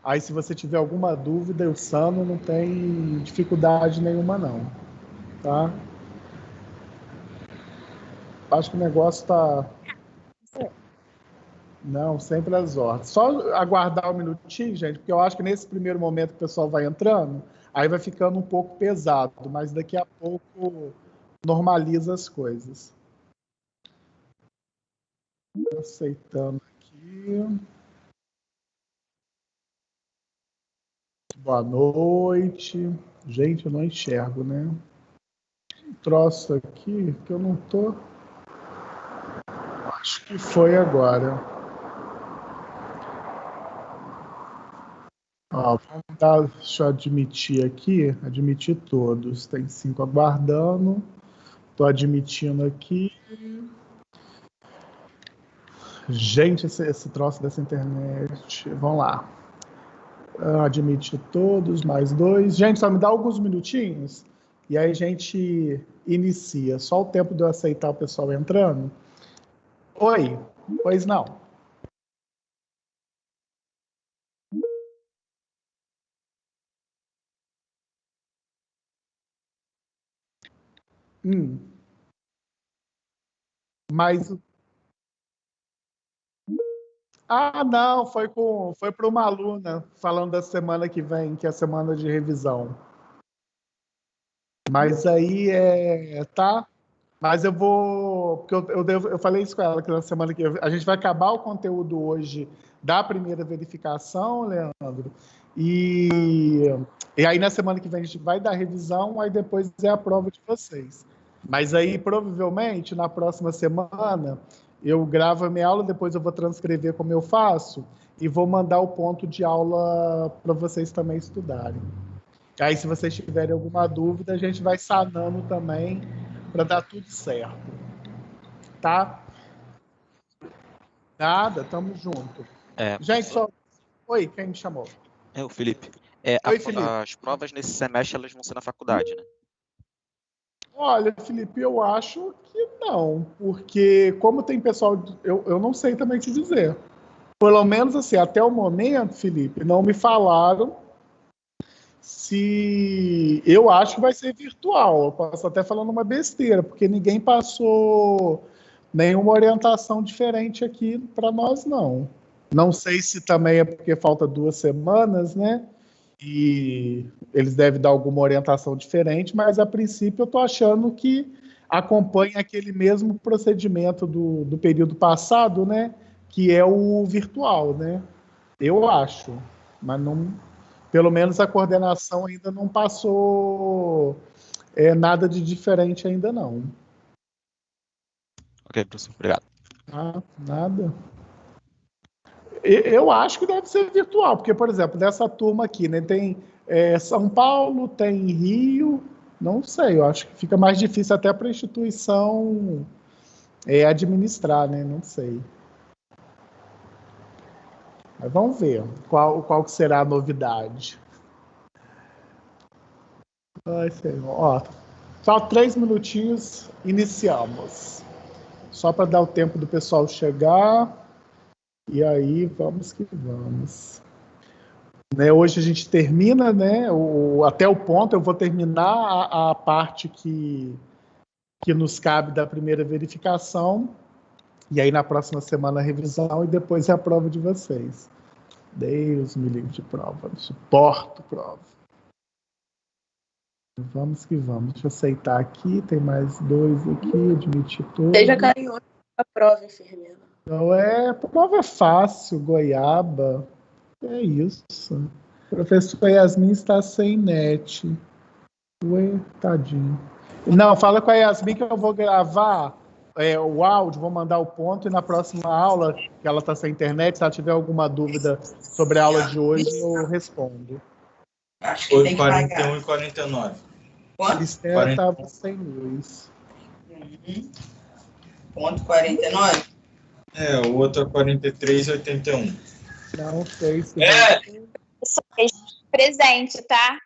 Aí, se você tiver alguma dúvida, o Sano não tem dificuldade nenhuma, não. Tá? Acho que o negócio está... Não, sempre às ordens. Só aguardar um minutinho, gente, porque eu acho que nesse primeiro momento que o pessoal vai entrando, aí vai ficando um pouco pesado, mas daqui a pouco normaliza as coisas. Aceitando aqui. Boa noite. Gente, eu não enxergo, né? Um troço aqui que eu não tô... Acho que foi agora. Ó, vamos dar... Deixa eu admitir aqui. Admitir todos. Tem 5 aguardando. Tô admitindo aqui. Gente, esse troço dessa internet. Vamos lá. Admitir todos, mais 2. Gente, só me dá alguns minutinhos e aí a gente inicia. Só o tempo de eu aceitar o pessoal entrando. Oi, pois não. Mas... Ah, não, foi para uma aluna falando da semana que vem, que é a semana de revisão. Mas aí tá. Mas eu vou, porque eu falei isso com ela, que na semana que a gente vai acabar o conteúdo hoje da primeira verificação, Leandro, e aí na semana que vem a gente vai dar revisão, aí depois é a prova de vocês. Mas aí provavelmente na próxima semana eu gravo a minha aula, depois eu vou transcrever como eu faço e vou mandar o ponto de aula para vocês também estudarem. Aí, se vocês tiverem alguma dúvida, a gente vai sanando também para dar tudo certo. Tá? Nada, tamo junto. Gente, só... Oi, quem me chamou? É o Felipe. Oi, Felipe. As provas nesse semestre elas vão ser na faculdade, né? Olha, Felipe, eu acho que não, porque como tem pessoal... Eu não sei também te dizer. Pelo menos assim, até o momento, Felipe, não me falaram se... Eu acho que vai ser virtual. Eu posso até falando uma besteira, porque ninguém passou nenhuma orientação diferente aqui para nós, não. Não sei se também é porque falta 2 semanas, né? E eles devem dar alguma orientação diferente, mas a princípio eu estou achando que acompanha aquele mesmo procedimento do período passado, né? Que é o virtual, né? Eu acho, mas não, pelo menos a coordenação ainda não passou nada de diferente ainda não. Ok, professor, obrigado. Ah, nada. Eu acho que deve ser virtual, porque, por exemplo, dessa turma aqui, né, tem São Paulo, tem Rio, não sei, eu acho que fica mais difícil até para a instituição administrar, né, não sei. Mas vamos ver qual que será a novidade. Ai, Senhor. Ó, só 3 minutinhos, iniciamos. Só para dar o tempo do pessoal chegar. E aí, vamos que vamos. Né, hoje a gente termina, né, até o ponto, eu vou terminar a parte que nos cabe da primeira verificação, e aí na próxima semana a revisão, e depois é a prova de vocês. Deus me livre de prova, não suporto prova. Vamos que vamos. Deixa eu aceitar aqui, tem mais 2 aqui, admitir tudo. Seja carinhoso com a prova, enfermeira. Então, prova é fácil, goiaba. É isso. Professor Yasmin está sem net. Ué, tadinho. Não, fala com a Yasmin que eu vou gravar o áudio, vou mandar o ponto e na próxima aula, que ela está sem internet, se ela tiver alguma dúvida sobre a aula de hoje, eu respondo. Acho que tem que 41 e 49. Quanto? Estela estava sem luz. Ponto 49? O outro é 43 e 81. Não sei se... Presente, tá?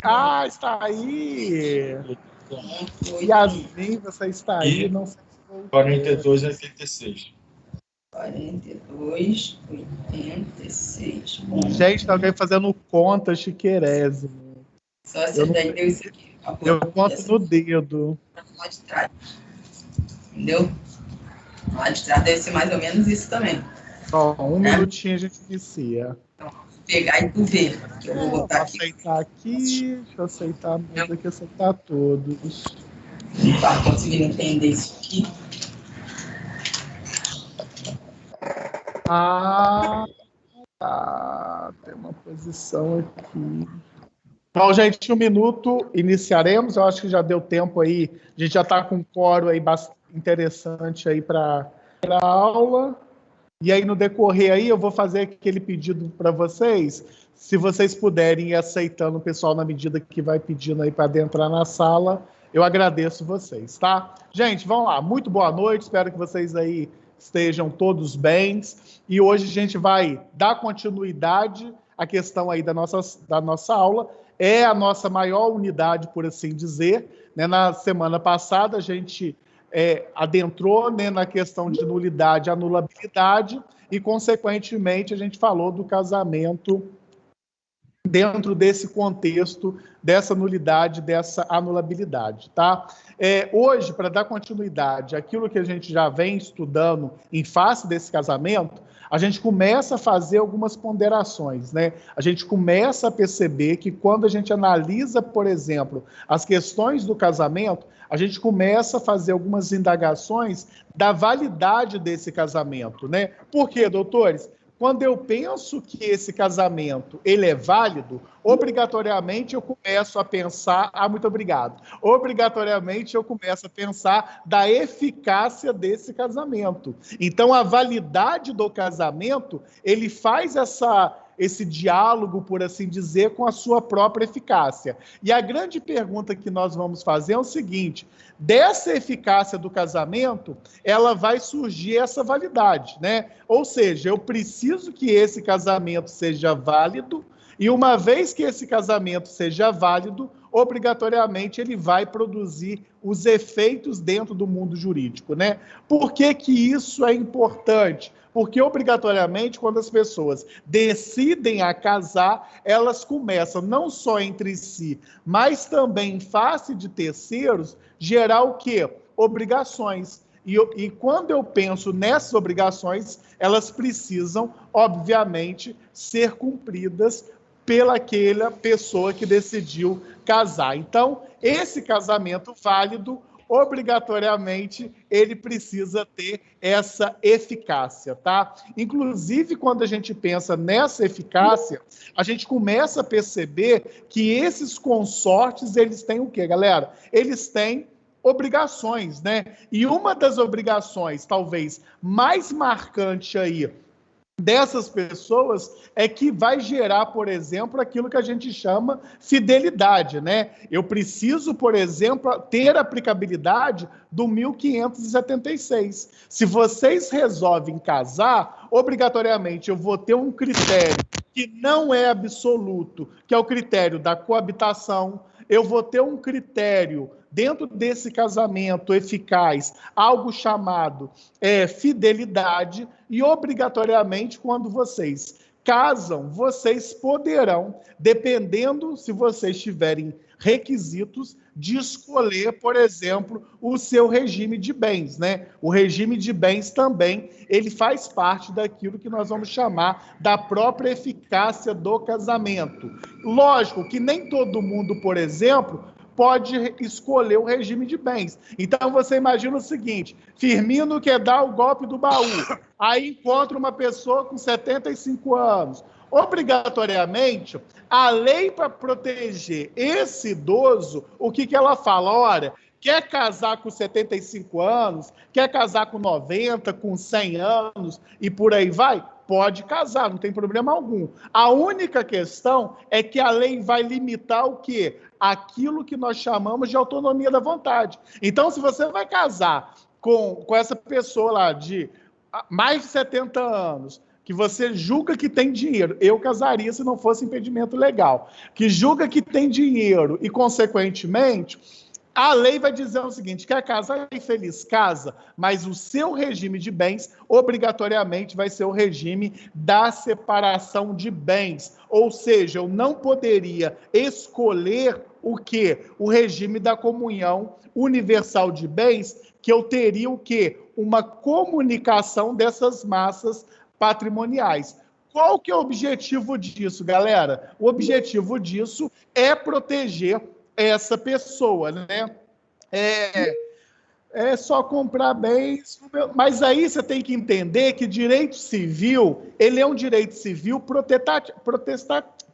Ah, está aí! Yasmin, você está aí, não sei se... 42 e 86. 42, 86. Bom, Gente, tá alguém fazendo conta chiquérésimo. só essa daí deu isso aqui. Eu conto no dedo. Lá de trás. Entendeu? Lá de trás deve ser mais ou menos isso também. Ó, um minutinho a gente inicia. Então, vou pegar e tu ver. Que eu vou botar aqui. Aceitar aqui, deixa eu aceitar mais aqui, aceitar todos. Não tá conseguindo entender isso aqui. Ah, tá. Tem uma posição aqui. Então, gente, 1 minuto, iniciaremos. Eu acho que já deu tempo aí. A gente já está com um coro aí bastante interessante aí para a aula. E aí, no decorrer aí, eu vou fazer aquele pedido para vocês. Se vocês puderem ir aceitando o pessoal na medida que vai pedindo aí para adentrar na sala, eu agradeço vocês, tá? Gente, vamos lá. Muito boa noite. Espero que vocês aí estejam todos bem. E hoje a gente vai dar continuidade à questão aí da nossa aula. É a nossa maior unidade, por assim dizer. Né? Na semana passada, a gente adentrou, né, na questão de nulidade e anulabilidade e, consequentemente, a gente falou do casamento dentro desse contexto, dessa nulidade, dessa anulabilidade, tá? Hoje, para dar continuidade àquilo que a gente já vem estudando em face desse casamento, a gente começa a fazer algumas ponderações, né? A gente começa a perceber que quando a gente analisa, por exemplo, as questões do casamento, a gente começa a fazer algumas indagações da validade desse casamento, né? Por quê, doutores? Quando eu penso que esse casamento ele é válido, obrigatoriamente eu começo a pensar... Ah, muito obrigado. Obrigatoriamente eu começo a pensar da eficácia desse casamento. Então, a validade do casamento, ele faz esse diálogo, por assim dizer, com a sua própria eficácia. E a grande pergunta que nós vamos fazer é o seguinte: dessa eficácia do casamento, ela vai surgir essa validade, né? Ou seja, eu preciso que esse casamento seja válido, e uma vez que esse casamento seja válido, obrigatoriamente ele vai produzir os efeitos dentro do mundo jurídico, né? Por que que isso é importante? Porque, obrigatoriamente, quando as pessoas decidem a casar, elas começam, não só entre si, mas também em face de terceiros, gerar o quê? Obrigações. E quando eu penso nessas obrigações, elas precisam, obviamente, ser cumpridas pelaquela pessoa que decidiu casar. Então, esse casamento válido, obrigatoriamente, ele precisa ter essa eficácia, tá? Inclusive, quando a gente pensa nessa eficácia, a gente começa a perceber que esses consortes, eles têm o quê, galera? Eles têm obrigações, né? E uma das obrigações, talvez, mais marcante aí, dessas pessoas é que vai gerar, por exemplo, aquilo que a gente chama fidelidade, né? Eu preciso, por exemplo, ter aplicabilidade do 1576. Se vocês resolvem casar, obrigatoriamente eu vou ter um critério que não é absoluto, que é o critério da coabitação. Eu vou ter um critério dentro desse casamento eficaz, algo chamado fidelidade, e obrigatoriamente, quando vocês casam, vocês poderão, dependendo se vocês tiverem requisitos, de escolher, por exemplo, o seu regime de bens, né? O regime de bens também, ele faz parte daquilo que nós vamos chamar da própria eficácia do casamento. Lógico que nem todo mundo, por exemplo, pode escolher o regime de bens. Então, você imagina o seguinte: Firmino quer dar o golpe do baú, aí encontra uma pessoa com 75 anos. Obrigatoriamente, a lei, para proteger esse idoso, o que ela fala? Olha, quer casar com 75 anos, quer casar com 90, com 100 anos e por aí vai? Pode casar, não tem problema algum. A única questão é que a lei vai limitar o quê? Aquilo que nós chamamos de autonomia da vontade. Então, se você vai casar com essa pessoa lá de mais de 70 anos, que você julga que tem dinheiro, eu casaria se não fosse impedimento legal, que julga que tem dinheiro e, consequentemente, A lei vai dizer o seguinte: quer casar infeliz, casa, mas o seu regime de bens obrigatoriamente vai ser o regime da separação de bens. Ou seja, eu não poderia escolher o quê? O regime da comunhão universal de bens, que eu teria o quê? Uma comunicação dessas massas patrimoniais. Qual que é o objetivo disso, galera? O objetivo disso é proteger essa pessoa, né? É só comprar bens, mas aí você tem que entender que direito civil, ele é um direito civil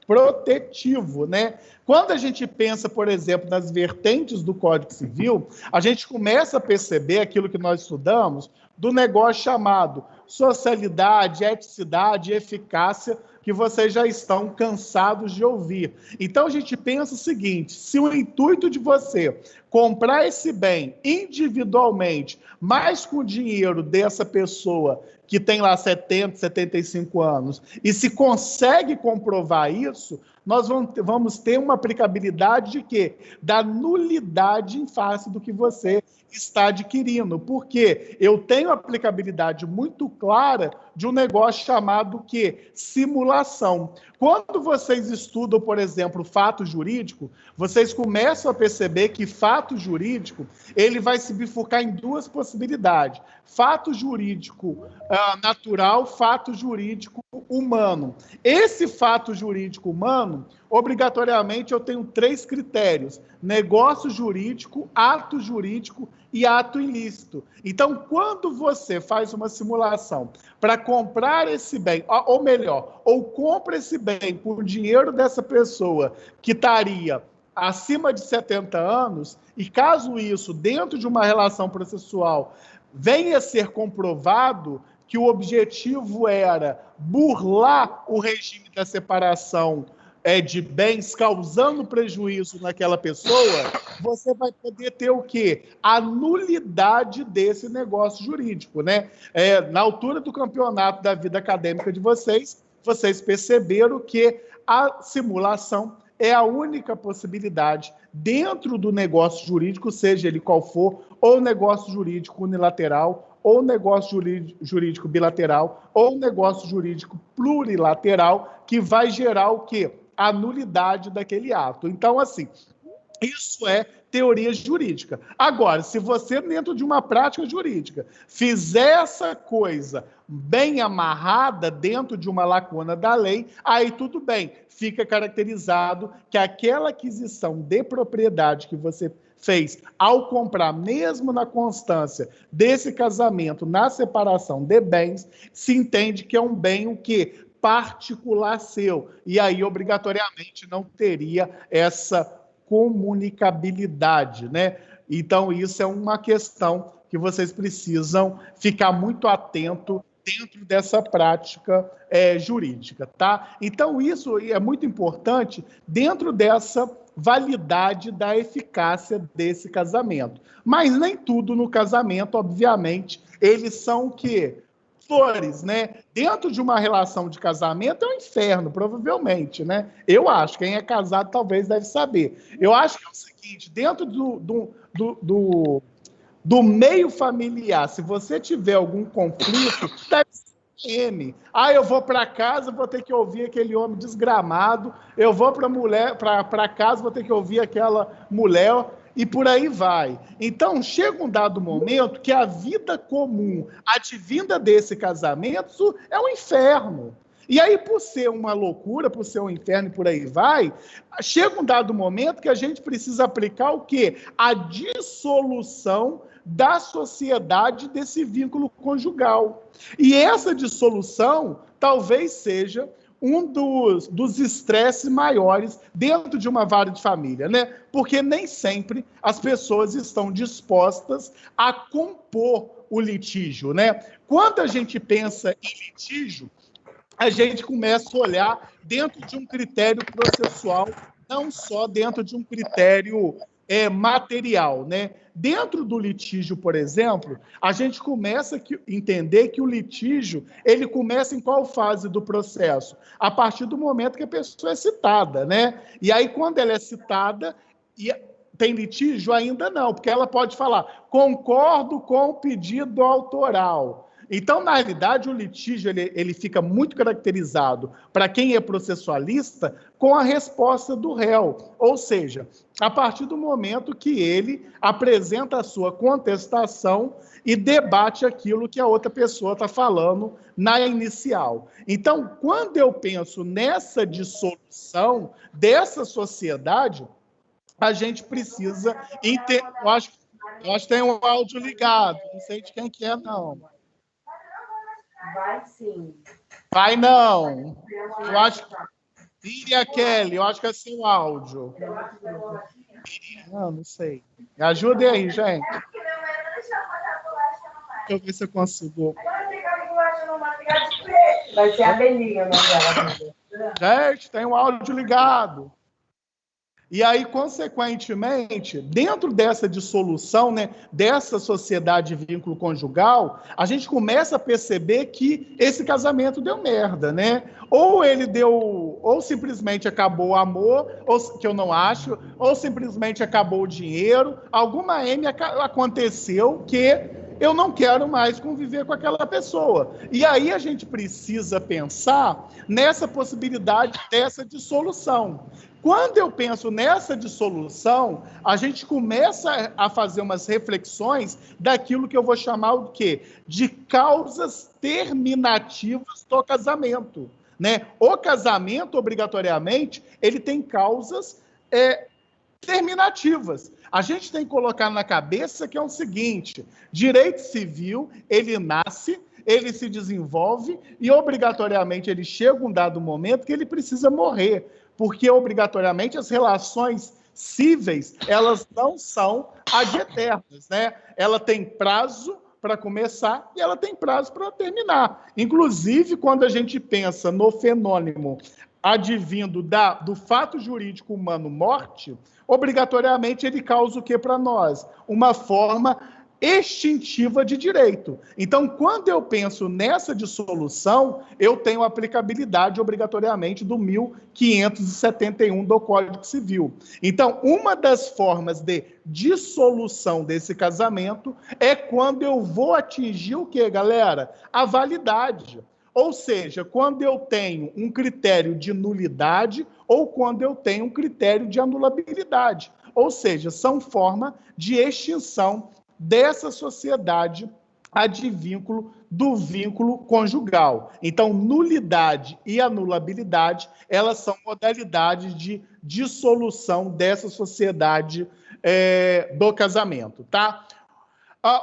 protetivo, né? Quando a gente pensa, por exemplo, nas vertentes do Código Civil, a gente começa a perceber aquilo que nós estudamos do negócio chamado socialidade, eticidade e eficácia, que vocês já estão cansados de ouvir. Então, a gente pensa o seguinte: se o intuito de você comprar esse bem individualmente, mas com o dinheiro dessa pessoa que tem lá 70, 75 anos, e se consegue comprovar isso, nós vamos ter uma aplicabilidade de quê? Da nulidade em face do que você está adquirindo. Porque eu tenho aplicabilidade muito clara de um negócio chamado quê? Simulação. Quando vocês estudam, por exemplo, fato jurídico, vocês começam a perceber que fato jurídico ele vai se bifurcar em duas possibilidades: fato jurídico natural, fato jurídico humano. Esse fato jurídico humano, obrigatoriamente, eu tenho 3 critérios: negócio jurídico, ato jurídico e ato ilícito. Então, quando você faz uma simulação para comprar esse bem, ou melhor, ou compra esse bem por dinheiro dessa pessoa que estaria acima de 70 anos, e caso isso, dentro de uma relação processual, venha a ser comprovado que o objetivo era burlar o regime da separação de bens, causando prejuízo naquela pessoa, você vai poder ter o quê? A nulidade desse negócio jurídico, né? Na altura do campeonato da vida acadêmica de vocês, vocês perceberam que a simulação é a única possibilidade dentro do negócio jurídico, seja ele qual for, ou negócio jurídico unilateral, ou negócio jurídico bilateral, ou negócio jurídico plurilateral, que vai gerar o quê? A nulidade daquele ato. Então, assim, isso é teoria jurídica. Agora, se você, dentro de uma prática jurídica, fizer essa coisa bem amarrada dentro de uma lacuna da lei, aí tudo bem, fica caracterizado que aquela aquisição de propriedade que você fez ao comprar, mesmo na constância desse casamento, na separação de bens, se entende que é um bem o quê? Particular seu. E aí, obrigatoriamente, não teria essa comunicabilidade, né? Então, isso é uma questão que vocês precisam ficar muito atento dentro dessa prática jurídica, tá? Então, isso é muito importante dentro dessa validade da eficácia desse casamento. Mas nem tudo no casamento, obviamente, eles são o quê? Flores, né? Dentro de uma relação de casamento é um inferno, provavelmente, né? Eu acho, quem é casado talvez deve saber. Eu acho que é o seguinte: dentro do meio familiar, se você tiver algum conflito, deve ser M. Eu vou para casa, vou ter que ouvir aquele homem desgramado, eu vou para casa, vou ter que ouvir aquela mulher, e por aí vai. Então, chega um dado momento que a vida comum, advinda desse casamento, é um inferno. E aí, por ser uma loucura, por ser um inferno e por aí vai, chega um dado momento que a gente precisa aplicar o quê? A dissolução da sociedade desse vínculo conjugal. E essa dissolução talvez seja um dos estresses maiores dentro de uma vara de família, né? Porque nem sempre as pessoas estão dispostas a compor o litígio, né? Quando a gente pensa em litígio, a gente começa a olhar dentro de um critério processual, não só dentro de um critério material, né? Dentro do litígio, por exemplo, a gente começa a entender que o litígio, ele começa em qual fase do processo? A partir do momento que a pessoa é citada, né? E aí, quando ela é citada, tem litígio? Ainda não, porque ela pode falar, concordo com o pedido autoral. Então, na realidade, o litígio ele fica muito caracterizado, para quem é processualista, com a resposta do réu. Ou seja, a partir do momento que ele apresenta a sua contestação e debate aquilo que a outra pessoa está falando na inicial. Então, quando eu penso nessa dissolução dessa sociedade, a gente precisa entender. Eu acho que tem um áudio ligado, não sei de quem que é, não. Vai sim. Vai não. Eu acho que. Miriam Kelly, eu acho que é seu áudio. Não sei. Me ajudem aí, gente. Deixa eu ver se eu consigo. Vai ser a Belinha, né? Gente, tem um áudio ligado. E aí, consequentemente, dentro dessa dissolução, né, dessa sociedade de vínculo conjugal, a gente começa a perceber que esse casamento deu merda, né? Ou simplesmente acabou o amor, ou, que eu não acho, ou simplesmente acabou o dinheiro, alguma M aconteceu que eu não quero mais conviver com aquela pessoa. E aí a gente precisa pensar nessa possibilidade dessa dissolução. Quando eu penso nessa dissolução, a gente começa a fazer umas reflexões daquilo que eu vou chamar o quê? De causas terminativas do casamento, né? O casamento, obrigatoriamente, ele tem causas terminativas. A gente tem que colocar na cabeça que é o seguinte: direito civil, ele nasce, ele se desenvolve e, obrigatoriamente, ele chega um dado momento que ele precisa morrer. Porque, obrigatoriamente, as relações cíveis, elas não são ad eternas, né? Ela tem prazo para começar e ela tem prazo para terminar. Inclusive, quando a gente pensa no fenômeno advindo do fato jurídico humano morte, obrigatoriamente ele causa o que para nós? Uma forma extintiva de direito. Então, quando eu penso nessa dissolução, eu tenho aplicabilidade obrigatoriamente do 1571 do Código Civil. Então, uma das formas de dissolução desse casamento é quando eu vou atingir o quê, galera? A validade. Ou seja, quando eu tenho um critério de nulidade ou quando eu tenho um critério de anulabilidade. Ou seja, são formas de extinção dessa sociedade advínculo do vínculo conjugal. Então, nulidade e anulabilidade, elas são modalidades de dissolução dessa sociedade do casamento, tá?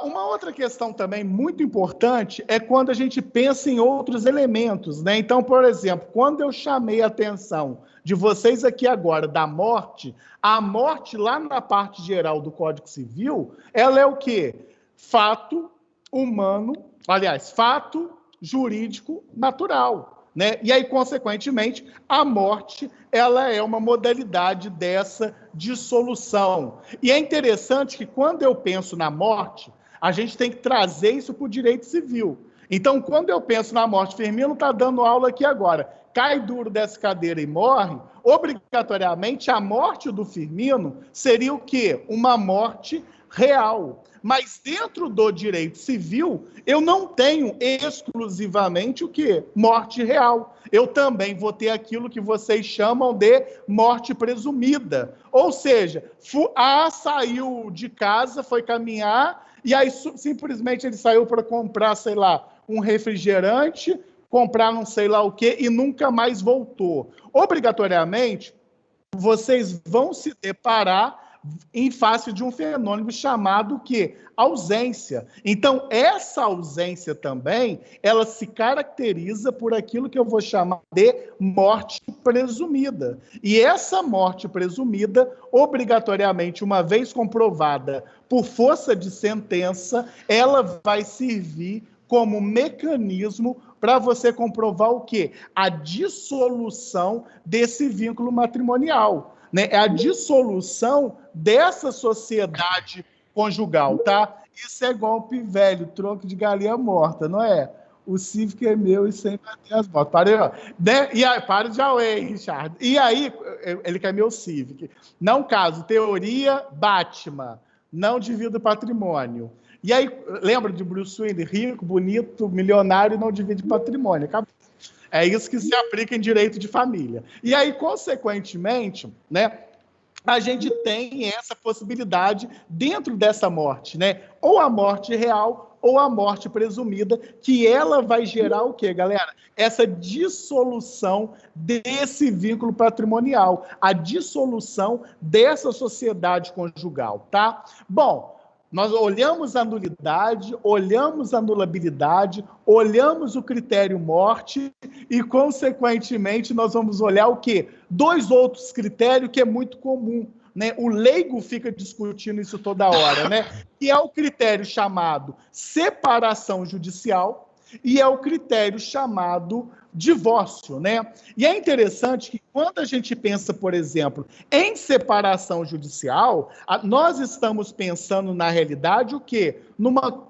Uma outra questão também muito importante é quando a gente pensa em outros elementos, né? Então, por exemplo, quando eu chamei a atenção de vocês aqui agora da morte, a morte lá na parte geral do Código Civil, ela é o quê? Fato humano, aliás, fato jurídico natural, né? E aí, consequentemente, a morte, ela é uma modalidade dessa dissolução. E é interessante que quando eu penso na morte, a gente tem que trazer isso para o direito civil. Então, quando eu penso na morte, Firmino está dando aula aqui agora, cai duro dessa cadeira e morre, obrigatoriamente a morte do Firmino seria o quê? Uma morte real. Mas dentro do direito civil, eu não tenho exclusivamente o quê? Morte real. Eu também vou ter aquilo que vocês chamam de morte presumida. Ou seja, saiu de casa, foi caminhar, e aí simplesmente ele saiu para comprar, sei lá, um refrigerante, comprar não sei lá o quê, e nunca mais voltou. Obrigatoriamente, vocês vão se deparar em face de um fenômeno chamado que ausência. Então, essa ausência também, ela se caracteriza por aquilo que eu vou chamar de morte presumida. E essa morte presumida, obrigatoriamente, uma vez comprovada por força de sentença, ela vai servir como mecanismo para você comprovar o quê? A dissolução desse vínculo matrimonial. Né? É a dissolução dessa sociedade conjugal, tá? Isso é golpe velho, tronco de galinha morta, não é? o Civic é meu e sem bater as botas. Para de auê, Richard. E aí, ele quer meu Civic. Não caso, teoria Batman, não divide patrimônio. E aí, lembra de Bruce Wayne? Rico, bonito, milionário, não divide patrimônio. Acabou. É isso que se aplica em direito de família. E aí, consequentemente, né, a gente tem essa possibilidade dentro dessa morte, né? Ou a morte real ou a morte presumida, que ela vai gerar o quê, galera? Essa dissolução desse vínculo patrimonial, a dissolução dessa sociedade conjugal, tá? Bom, nós olhamos a nulidade, olhamos a anulabilidade, olhamos o critério morte e, consequentemente, nós vamos olhar o quê? 2 outros critérios que é muito comum, né? O leigo fica discutindo isso toda hora, né? Que é o critério chamado separação judicial e é o critério chamado divórcio, né? E é interessante que quando a gente pensa, por exemplo, em separação judicial, nós estamos pensando na realidade o quê? Numa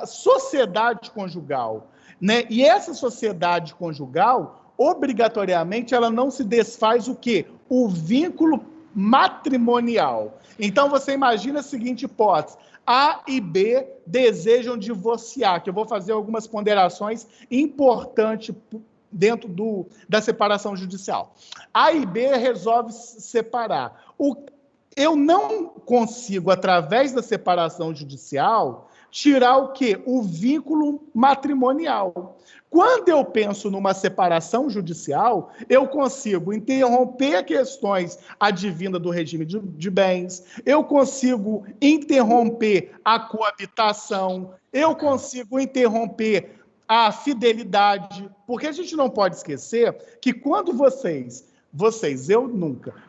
sociedade conjugal, né? E essa sociedade conjugal, obrigatoriamente, ela não se desfaz o quê? O vínculo matrimonial. Então, você imagina a seguinte hipótese: A e B desejam divorciar, que eu vou fazer algumas ponderações importantes dentro da separação judicial. A e B resolve se separar. Eu não consigo, através da separação judicial, tirar o quê? O vínculo matrimonial. Quando eu penso numa separação judicial, eu consigo interromper questões advindas do regime de bens, eu consigo interromper a coabitação, eu consigo interromper a fidelidade, porque a gente não pode esquecer que quando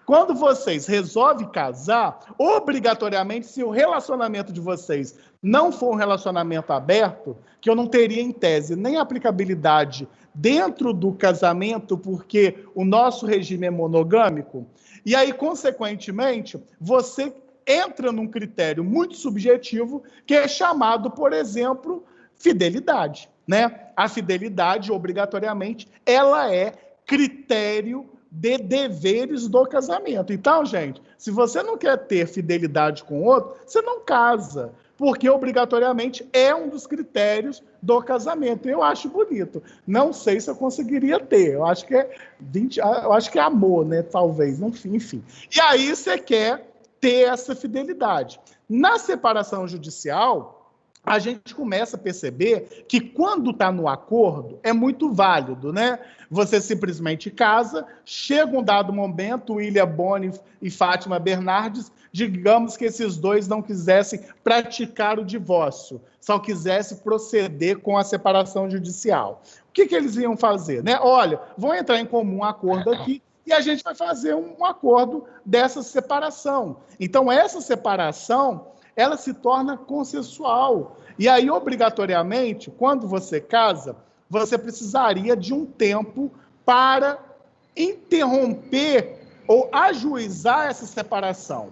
quando vocês resolvem casar, obrigatoriamente, se o relacionamento de vocês não for um relacionamento aberto, que eu não teria, em tese, nem aplicabilidade dentro do casamento, porque o nosso regime é monogâmico, e aí, consequentemente, você entra num critério muito subjetivo, que é chamado, por exemplo, fidelidade, né? A fidelidade, obrigatoriamente, ela é critério de deveres do casamento. Então, gente, se você não quer ter fidelidade com o outro, você não casa, porque obrigatoriamente é um dos critérios do casamento. Eu acho bonito. Não sei se eu conseguiria ter. Eu acho que é amor, né? Talvez, enfim. E aí você quer ter essa fidelidade. Na separação judicial, a gente começa a perceber que quando está no acordo, é muito válido, né? Você simplesmente casa, chega um dado momento, William Boni e Fátima Bernardes, digamos que esses dois não quisessem praticar o divórcio, só quisessem proceder com a separação judicial. O que eles iam fazer, né? Olha, vão entrar em comum acordo aqui, e a gente vai fazer um acordo dessa separação. Então, essa separação, ela se torna consensual. E aí, obrigatoriamente, quando você casa, você precisaria de um tempo para interromper ou ajuizar essa separação.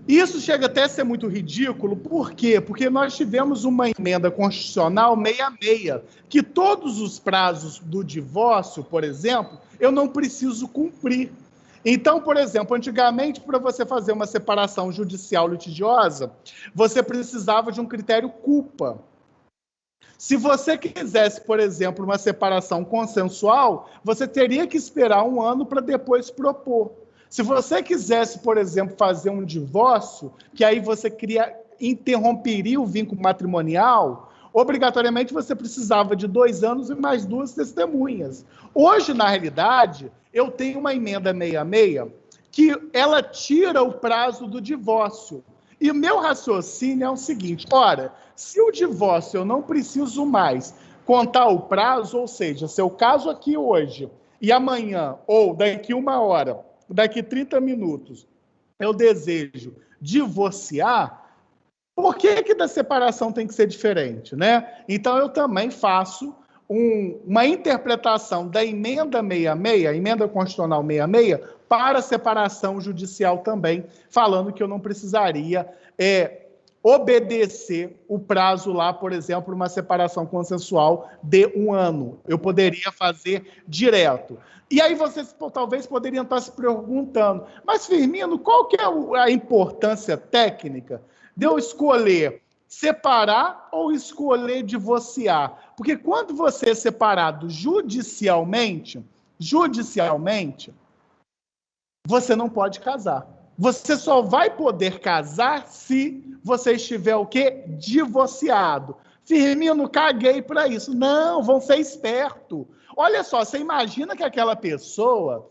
Isso chega até a ser muito ridículo. Por quê? Porque nós tivemos uma emenda constitucional 66, que todos os prazos do divórcio, por exemplo, eu não preciso cumprir. Então, por exemplo, antigamente, para você fazer uma separação judicial litigiosa, você precisava de um critério culpa. Se você quisesse, por exemplo, uma separação consensual, você teria que esperar 1 ano para depois propor. Se você quisesse, por exemplo, fazer um divórcio, que aí você interromperia o vínculo matrimonial, obrigatoriamente você precisava de 2 anos e mais 2 testemunhas. Hoje, na realidade, eu tenho uma emenda 66 que ela tira o prazo do divórcio. E o meu raciocínio é o seguinte: ora, se o divórcio eu não preciso mais contar o prazo, ou seja, se eu caso aqui hoje e amanhã, ou daqui 1 hora, daqui 30 minutos, eu desejo divorciar, por que da separação tem que ser diferente, né? Então, eu também faço uma interpretação da emenda 66, a emenda constitucional 66, para a separação judicial também, falando que eu não precisaria obedecer o prazo lá, por exemplo, uma separação consensual de 1 ano. Eu poderia fazer direto. E aí vocês talvez poderiam estar se perguntando, mas Firmino, qual que é a importância técnica de eu escolher separar ou escolher divorciar? Porque quando você é separado judicialmente, você não pode casar. Você só vai poder casar se você estiver o quê? Divorciado. Firmino, caguei para isso. Não, vão ser esperto. Olha só, você imagina que aquela pessoa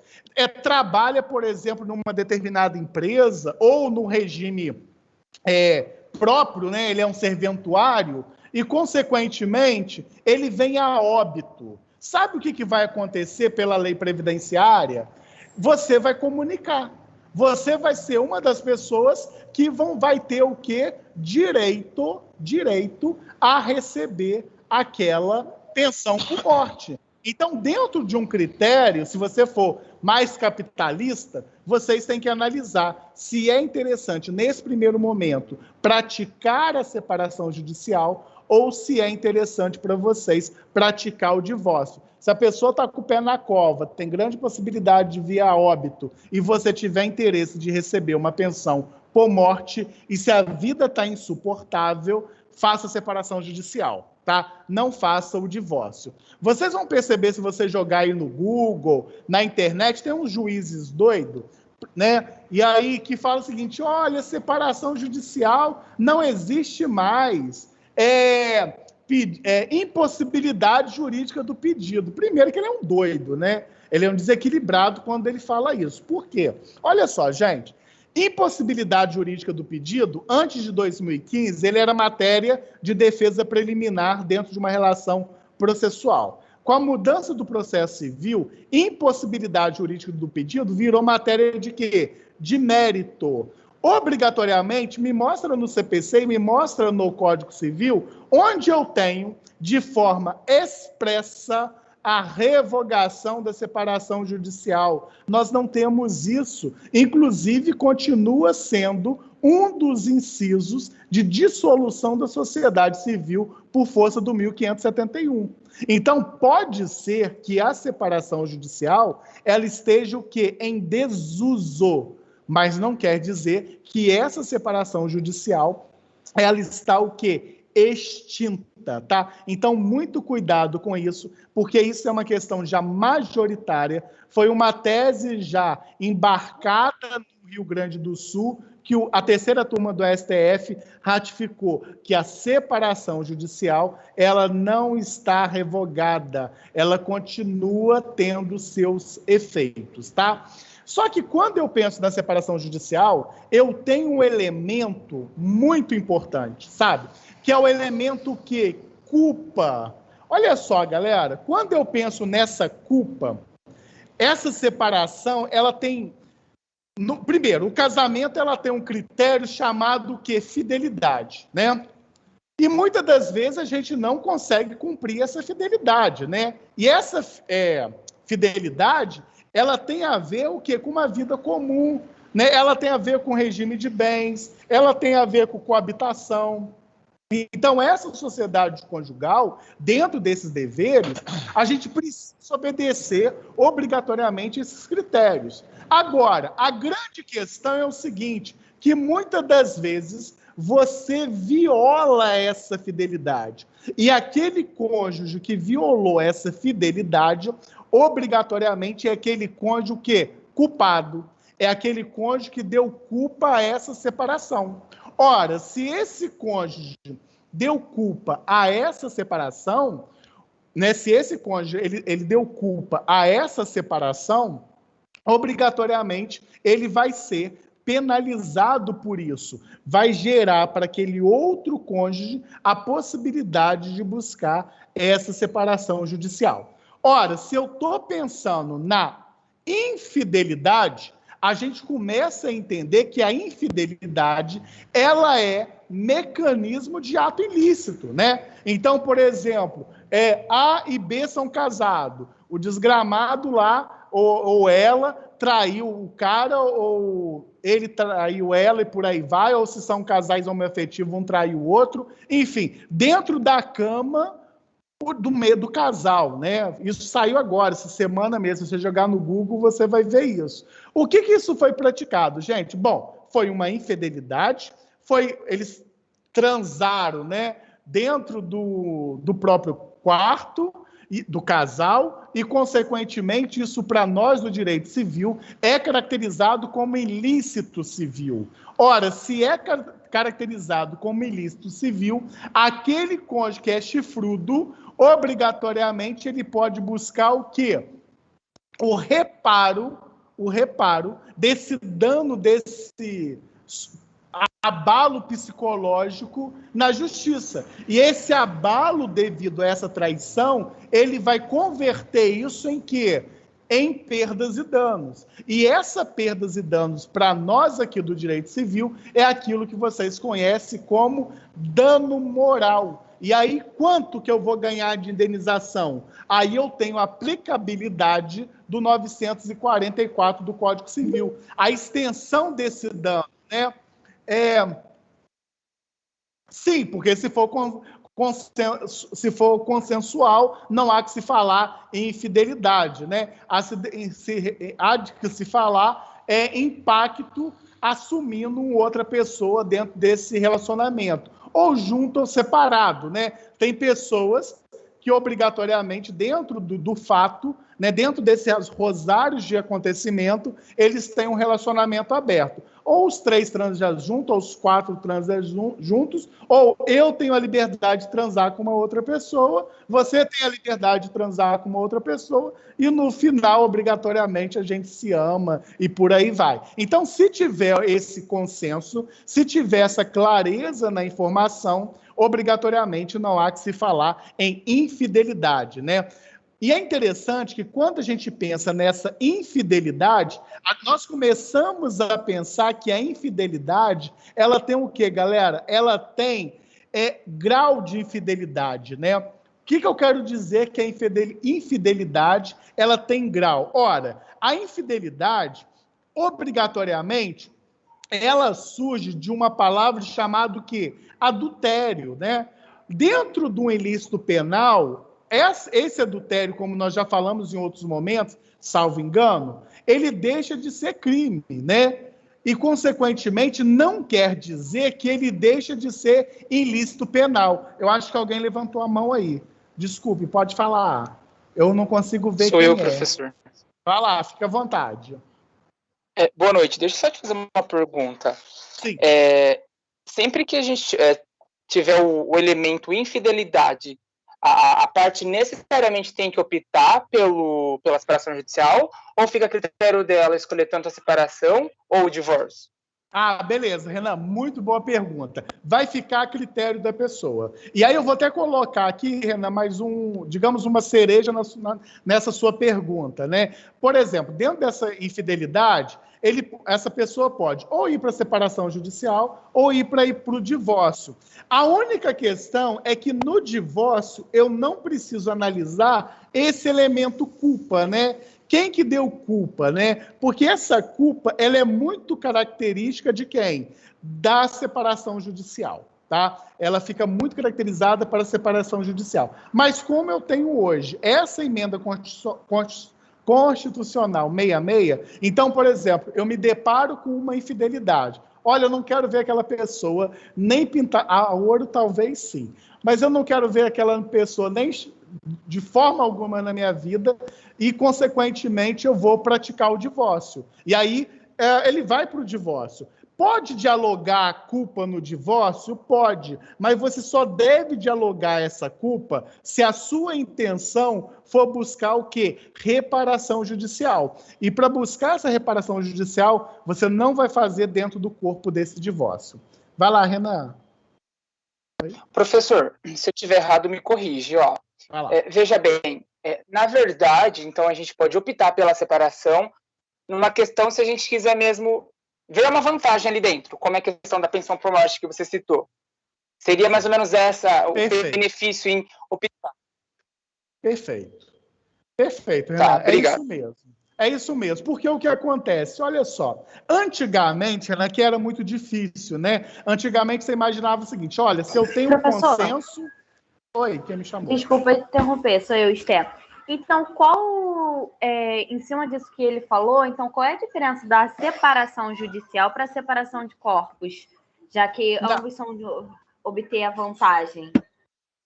trabalha, por exemplo, numa determinada empresa ou no regime próprio, né? Ele é um serventuário e, consequentemente, ele vem a óbito. Sabe o que vai acontecer pela lei previdenciária? Você vai comunicar. Você vai ser uma das pessoas que vai ter o quê? Direito a receber aquela pensão por morte. Então, dentro de um critério, se você for mais capitalista, vocês têm que analisar se é interessante, nesse primeiro momento, praticar a separação judicial ou se é interessante para vocês praticar o divórcio. Se a pessoa está com o pé na cova, tem grande possibilidade de vir a óbito, e você tiver interesse de receber uma pensão por morte, e se a vida está insuportável, faça a separação judicial, tá? Não faça o divórcio. Vocês vão perceber, se você jogar aí no Google, na internet, tem uns juízes doidos, né? E aí que fala o seguinte, olha, separação judicial não existe mais. Impossibilidade jurídica do pedido. Primeiro que ele é um doido, né? Ele é um desequilibrado quando ele fala isso. Por quê? Olha só, gente, impossibilidade jurídica do pedido, antes de 2015, ele era matéria de defesa preliminar dentro de uma relação processual. Com a mudança do processo civil, impossibilidade jurídica do pedido virou matéria de quê? De mérito. Obrigatoriamente, me mostra no CPC e me mostra no Código Civil onde eu tenho, de forma expressa, a revogação da separação judicial. Nós não temos isso. Inclusive, continua sendo um dos incisos de dissolução da sociedade civil por força do 1571. Então, pode ser que a separação judicial ela esteja o quê? Em desuso. Mas não quer dizer que essa separação judicial ela está o quê? Extinta, tá? Então, muito cuidado com isso, porque isso é uma questão já majoritária, foi uma tese já embarcada no Rio Grande do Sul, que a terceira turma do STF ratificou que a separação judicial ela não está revogada, ela continua tendo seus efeitos, tá? Só que quando eu penso na separação judicial, eu tenho um elemento muito importante, sabe? Que é o elemento que culpa. Olha só, galera, quando eu penso nessa culpa, essa separação, ela tem... primeiro, o casamento ela tem um critério chamado que fidelidade, né? E muitas das vezes a gente não consegue cumprir essa fidelidade, né? E essa fidelidade, ela tem a ver o quê? Com uma vida comum, né? Ela tem a ver com regime de bens, ela tem a ver com coabitação. Então, essa sociedade conjugal, dentro desses deveres, a gente precisa obedecer obrigatoriamente esses critérios. Agora, a grande questão é o seguinte, que muitas das vezes você viola essa fidelidade. E aquele cônjuge que violou essa fidelidade, obrigatoriamente é aquele cônjuge o quê? Culpado. É aquele cônjuge que deu culpa a essa separação. Ora, se esse cônjuge deu culpa a essa separação, né, se esse cônjuge ele deu culpa a essa separação, obrigatoriamente ele vai ser penalizado por isso. Vai gerar para aquele outro cônjuge a possibilidade de buscar essa separação judicial. Ora, se eu estou pensando na infidelidade, a gente começa a entender que a infidelidade ela é mecanismo de ato ilícito, né? Então, por exemplo, A e B são casados, o desgramado lá ou ela traiu o cara ou ele traiu ela e por aí vai, ou se são casais homoafetivos, um traiu o outro. Enfim, dentro da cama do casal, né? Isso saiu agora, essa semana mesmo. Se você jogar no Google, você vai ver isso. O que isso foi praticado, gente? Bom, foi uma infidelidade, eles transaram, né, dentro do próprio quarto do casal e, consequentemente, isso para nós do direito civil é caracterizado como ilícito civil. Ora, se é caracterizado como ilícito civil, aquele cônjuge que é chifrudo, obrigatoriamente ele pode buscar o quê? O reparo desse dano, desse abalo psicológico na justiça. E esse abalo devido a essa traição, ele vai converter isso em quê? Em perdas e danos. E essa perdas e danos, para nós aqui do direito civil, é aquilo que vocês conhecem como dano moral. E aí, quanto que eu vou ganhar de indenização? Aí eu tenho a aplicabilidade do 944 do Código Civil. A extensão desse dano, né? Sim, porque se for consensual, não há que se falar em infidelidade, né? Há que se falar impacto assumindo outra pessoa dentro desse relacionamento, ou junto ou separado, né? Tem pessoas que obrigatoriamente, dentro do fato, né, dentro desses rosários de acontecimento, eles têm um relacionamento aberto. Ou os 3 transam juntos, ou os 4 transam juntos, ou eu tenho a liberdade de transar com uma outra pessoa, você tem a liberdade de transar com uma outra pessoa, e no final, obrigatoriamente, a gente se ama e por aí vai. Então, se tiver esse consenso, se tiver essa clareza na informação, obrigatoriamente não há que se falar em infidelidade, né? E é interessante que quando a gente pensa nessa infidelidade, nós começamos a pensar que a infidelidade, ela tem o quê, galera? Ela tem grau de infidelidade, né? O que eu quero dizer que a infidelidade, ela tem grau? Ora, a infidelidade, obrigatoriamente, ela surge de uma palavra chamada o quê? Adultério, né? Dentro de um ilícito penal, esse adultério, como nós já falamos em outros momentos, salvo engano, ele deixa de ser crime, né? E, consequentemente, não quer dizer que ele deixa de ser ilícito penal. Eu acho que alguém levantou a mão aí. Desculpe, pode falar. Eu não consigo ver Sou quem eu, professor. Vai lá, fica à vontade. Boa noite. Deixa eu só te fazer uma pergunta. Sim. Sempre que a gente tiver o elemento infidelidade, a parte necessariamente tem que optar pela separação judicial, ou fica a critério dela escolher tanto a separação ou o divórcio? Beleza, Renan, muito boa pergunta. Vai ficar a critério da pessoa. E aí eu vou até colocar aqui, Renan, mais digamos, uma cereja nessa sua pergunta, né? Por exemplo, dentro dessa infidelidade, essa pessoa pode ou ir para a separação judicial ou ir para o divórcio. A única questão é que no divórcio eu não preciso analisar esse elemento culpa, né? Quem que deu culpa, né? Porque essa culpa, ela é muito característica de quem? Da separação judicial, tá? Ela fica muito caracterizada para a separação judicial. Mas como eu tenho hoje essa emenda constitucional 66, então, por exemplo, eu me deparo com uma infidelidade. Olha, eu não quero ver aquela pessoa nem pintar a ouro, talvez sim, mas eu não quero ver aquela pessoa nem de forma alguma na minha vida e, consequentemente, eu vou praticar o divórcio. E aí, ele vai para o divórcio. Pode dialogar a culpa no divórcio? Pode, mas você só deve dialogar essa culpa se a sua intenção for buscar o quê? Reparação judicial. E para buscar essa reparação judicial, você não vai fazer dentro do corpo desse divórcio. Vai lá, Renan. Professor, se eu estiver errado, me corrige, ó. Veja bem, na verdade, então a gente pode optar pela separação numa questão se a gente quiser mesmo ver uma vantagem ali dentro, como é a questão da pensão por morte que você citou. Seria mais ou menos o benefício em optar. Perfeito, Renan. Tá, obrigado. É isso mesmo. É isso mesmo, porque o que acontece? Olha só, antigamente, né, que era muito difícil, né? Antigamente você imaginava o seguinte, olha, se eu tenho um consenso... Oi, quem me chamou? Desculpa interromper, sou eu, Esther. Então, em cima disso que ele falou, então qual é a diferença da separação judicial para a separação de corpos? Já que ambos são de obter a vantagem.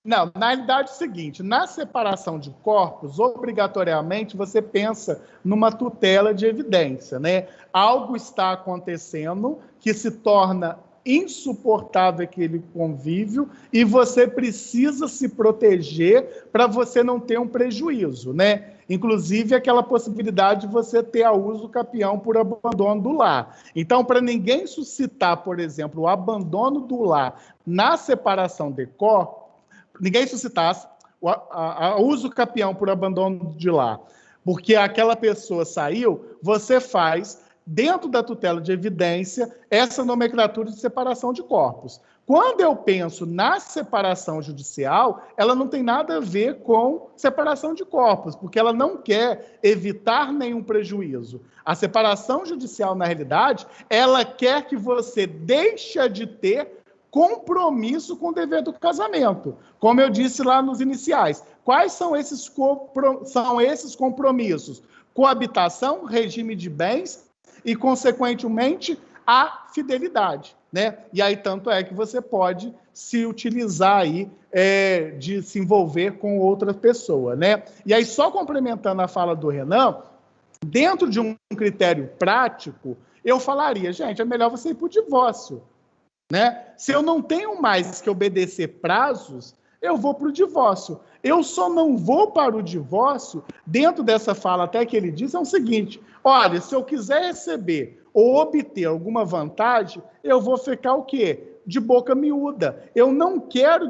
Não, na realidade é o seguinte, na separação de corpos, obrigatoriamente você pensa numa tutela de evidência, né? Algo está acontecendo que se torna insuportável aquele convívio e você precisa se proteger para você não ter um prejuízo, né? Inclusive aquela possibilidade de você ter a uso capião por abandono do lar. Então, para ninguém suscitar, por exemplo, o abandono do lar na separação de corpos, ninguém suscitasse o uso capião por abandono de lar, porque aquela pessoa saiu, você faz, dentro da tutela de evidência, essa nomenclatura de separação de corpos. Quando eu penso na separação judicial, ela não tem nada a ver com separação de corpos, porque ela não quer evitar nenhum prejuízo. A separação judicial, na realidade, ela quer que você deixe de ter compromisso com o dever do casamento. Como eu disse lá nos iniciais, quais são esses compromissos? Coabitação, regime de bens e, consequentemente, a fidelidade, né? E aí, tanto é que você pode se utilizar aí de se envolver com outra pessoa, né? E aí, só complementando a fala do Renan, dentro de um critério prático, eu falaria, gente, é melhor você ir para o divórcio, né? Se eu não tenho mais que obedecer prazos, eu vou para o divórcio. Eu só não vou para o divórcio, dentro dessa fala até que ele diz, é o seguinte, olha, se eu quiser receber ou obter alguma vantagem, eu vou ficar o quê? De boca miúda. Eu não quero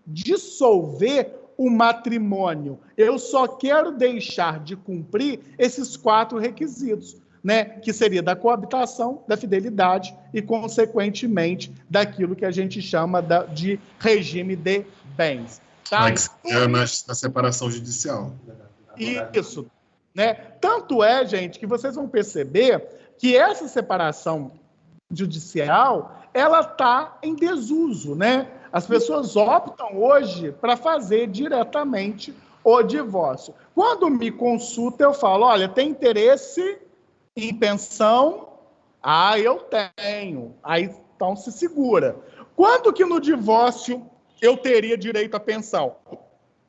dissolver o matrimônio, eu só quero deixar de cumprir esses 4 requisitos, né, que seria da coabitação, da fidelidade e, consequentemente, daquilo que a gente chama de regime de bens. Tá? Na separação judicial. Isso. Né? Tanto é, gente, que vocês vão perceber que essa separação judicial, ela está em desuso, né? As pessoas optam hoje para fazer diretamente o divórcio. Quando me consulta, eu falo, olha, tem interesse em pensão? Ah, eu tenho. Aí, então, se segura. Quando que no divórcio eu teria direito à pensão?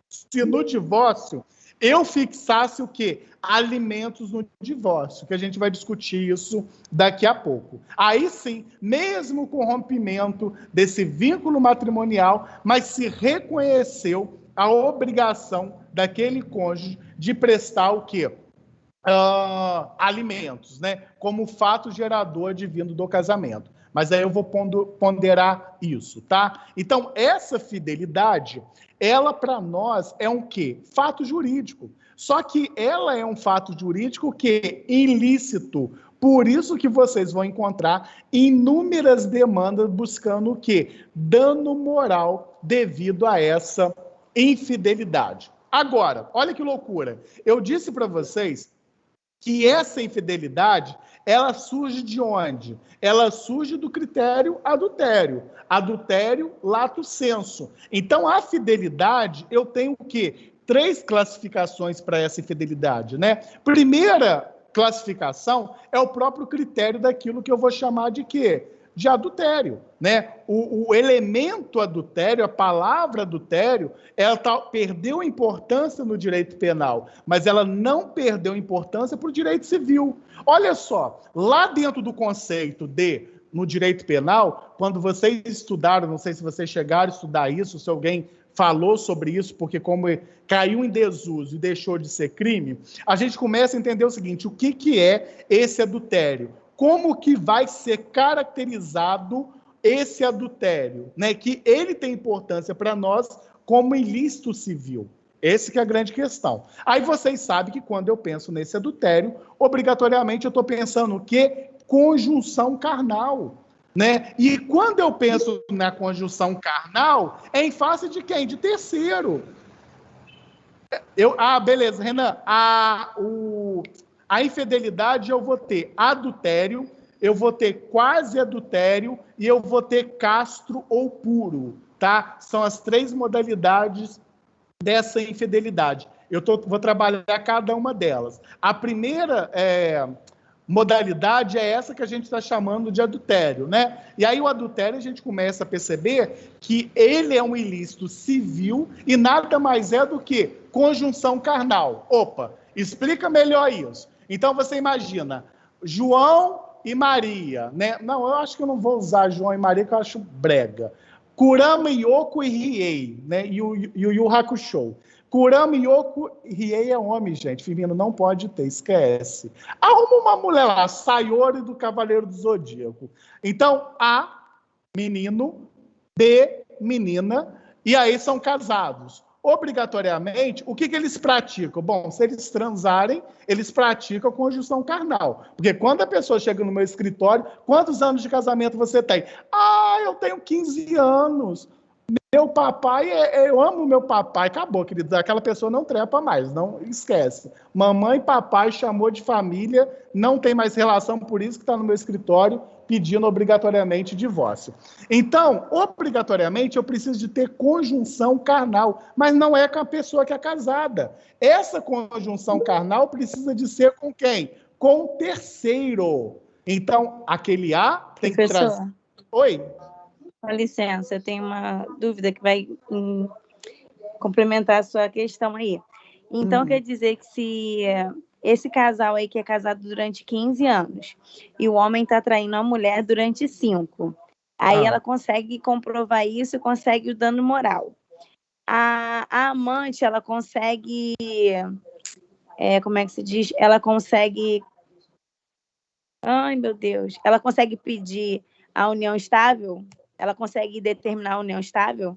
Se no divórcio eu fixasse o quê? Alimentos no divórcio, que a gente vai discutir isso daqui a pouco. Aí sim, mesmo com o rompimento desse vínculo matrimonial, mas se reconheceu a obrigação daquele cônjuge de prestar o quê? Alimentos, né? Como fato gerador advindo do casamento. Mas aí eu vou ponderar isso, tá? Então, essa fidelidade, ela para nós é um quê? Fato jurídico. Só que ela é um fato jurídico que é ilícito. Por isso que vocês vão encontrar inúmeras demandas buscando o quê? Dano moral devido a essa infidelidade. Agora, olha que loucura. Eu disse para vocês que essa infidelidade, ela surge de onde? Ela surge do critério adultério. Adultério, lato sensu. Então, a fidelidade, eu tenho o quê? 3 classificações para essa infidelidade, né? Primeira classificação é o próprio critério daquilo que eu vou chamar de quê? De adultério, né? O elemento adultério, a palavra adultério, ela perdeu importância no direito penal, mas ela não perdeu importância para o direito civil. Olha só, lá dentro do conceito no direito penal, quando vocês estudaram, não sei se vocês chegaram a estudar isso, se alguém falou sobre isso, porque como caiu em desuso e deixou de ser crime, a gente começa a entender o seguinte, o que é esse adultério? Como que vai ser caracterizado esse adultério, né? Que ele tem importância para nós como ilícito civil. Essa que é a grande questão. Aí vocês sabem que quando eu penso nesse adultério, obrigatoriamente eu estou pensando o quê? Conjunção carnal, né? E quando eu penso na conjunção carnal, é em face de quem? De terceiro. Beleza, Renan. A infidelidade eu vou ter adultério, eu vou ter quase adultério e eu vou ter castro ou puro, tá? São as 3 modalidades dessa infidelidade. Vou trabalhar cada uma delas. A primeira modalidade é essa que a gente está chamando de adultério, né? E aí o adultério a gente começa a perceber que ele é um ilícito civil e nada mais é do que conjunção carnal. Opa, explica melhor isso. Então você imagina, João e Maria, né? Não, eu acho que eu não vou usar João e Maria, que eu acho brega. Kurama, Yoko e Riei, né? E o Yu Hakusho. Kurama, Yoko e Riei é homem, gente. Feminino não pode ter, esquece. Arruma uma mulher lá, Sayori do Cavaleiro do Zodíaco. Então, A, menino, B, menina, e aí são casados. Obrigatoriamente, o que eles praticam? Bom, se eles transarem, eles praticam conjunção carnal. Porque quando a pessoa chega no meu escritório, quantos anos de casamento você tem? Ah, eu tenho 15 anos. Meu papai, eu amo meu papai. Acabou, querido. Aquela pessoa não trepa mais, não esquece. Mamãe e papai chamou de família, não tem mais relação, por isso que está no meu escritório pedindo obrigatoriamente divórcio. Então, obrigatoriamente, eu preciso de ter conjunção carnal, mas não é com a pessoa que é casada. Essa conjunção carnal precisa de ser com quem? Com o terceiro. Então, aquele A tem que trazer... Oi? Com licença, eu tenho uma dúvida que vai complementar a sua questão aí. Então, quer dizer que se esse casal aí que é casado durante 15 anos e o homem está traindo a mulher durante 5, aí ela consegue comprovar isso e consegue o dano moral. A amante, ela consegue... como é que se diz? Ela consegue... Ai, meu Deus. Ela consegue pedir a união estável? Ela consegue determinar a união estável?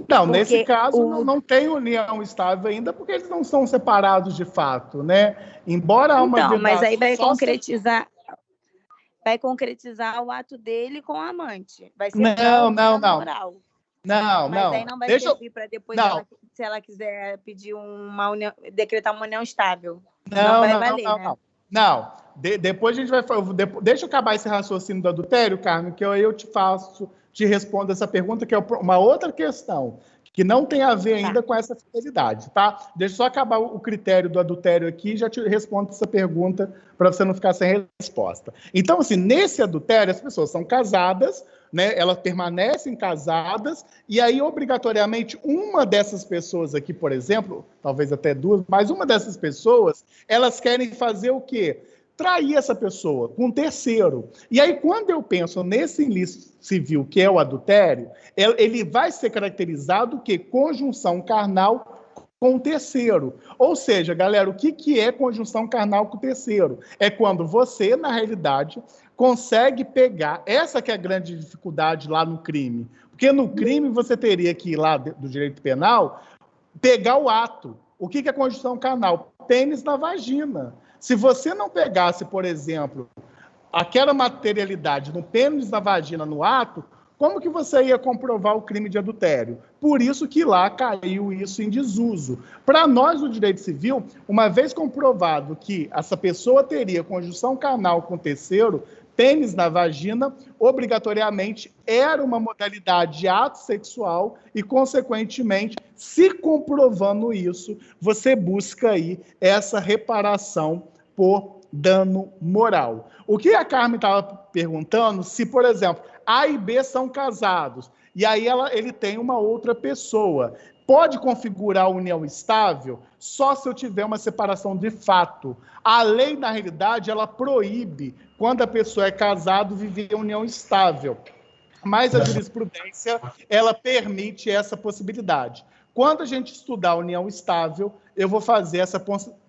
Não, porque nesse caso não tem união estável ainda, porque eles não são separados de fato, né? Embora uma então, mas aí vai concretizar o ato dele com a amante. Vai ser não. moral. Não. Mas aí não vai servir para depois, se ela quiser pedir uma união, decretar uma união estável. Não vai valer, né? Não. Depois a gente vai... Deixa eu acabar esse raciocínio do adultério, Carmen, que eu te respondo essa pergunta, que é uma outra questão, que não tem a ver ainda com essa fidelidade, tá? Deixa eu só acabar o critério do adultério aqui e já te respondo essa pergunta para você não ficar sem resposta. Então, assim, nesse adultério, as pessoas são casadas, né? Elas permanecem casadas, e aí, obrigatoriamente, uma dessas pessoas aqui, por exemplo, talvez até 2, mas uma dessas pessoas, elas querem fazer o quê? Trair essa pessoa com um terceiro. E aí, quando eu penso nesse ilícito civil, que é o adultério, ele vai ser caracterizado que conjunção carnal com o terceiro. Ou seja, galera, o que é conjunção carnal com o terceiro? É quando você, na realidade, consegue pegar... Essa que é a grande dificuldade lá no crime. Porque no crime você teria que ir lá do direito penal, pegar o ato. O que é conjunção carnal? Pênis na vagina. Se você não pegasse, por exemplo, aquela materialidade no pênis na vagina no ato, como que você ia comprovar o crime de adultério? Por isso que lá caiu isso em desuso. Para nós, o direito civil, uma vez comprovado que essa pessoa teria conjunção carnal com o terceiro, pênis na vagina, obrigatoriamente era uma modalidade de ato sexual e, consequentemente, se comprovando isso, você busca aí essa reparação por dano moral. O que a Carmen estava perguntando, se, por exemplo, A e B são casados, e aí ele tem uma outra pessoa, pode configurar a união estável só se eu tiver uma separação de fato. A lei, na realidade, ela proíbe, quando a pessoa é casada, viver a união estável. Mas a jurisprudência, ela permite essa possibilidade. Quando a gente estudar a união estável, eu vou fazer essas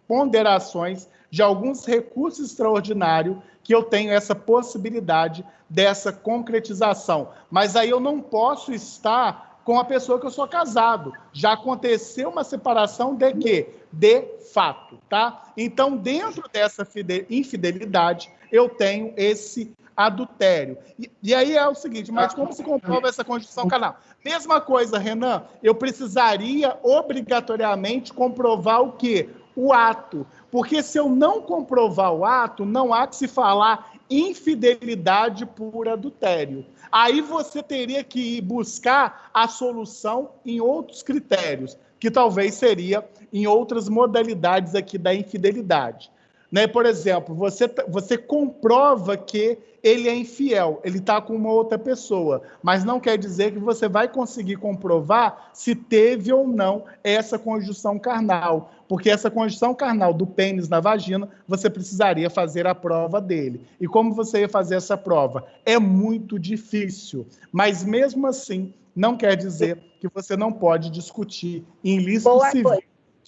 ponderações de alguns recursos extraordinários que eu tenho essa possibilidade dessa concretização. Mas aí eu não posso estar com a pessoa que eu sou casado. Já aconteceu uma separação de quê? De fato, tá? Então, dentro dessa infidelidade, eu tenho esse adultério. E aí é o seguinte, mas como se comprova essa conjunção carnal? Mesma coisa, Renan, eu precisaria obrigatoriamente comprovar o quê? o ato. Porque se eu não comprovar o ato, não há que se falar infidelidade por adultério. Aí você teria que ir buscar a solução em outros critérios, que talvez seria em outras modalidades aqui da infidelidade. Né? Por exemplo, você comprova que ele é infiel, ele está com uma outra pessoa, mas não quer dizer que você vai conseguir comprovar se teve ou não essa conjunção carnal, porque essa conjunção carnal do pênis na vagina, você precisaria fazer a prova dele. E como você ia fazer essa prova? É muito difícil, mas mesmo assim, não quer dizer que você não pode discutir em ilícito civil.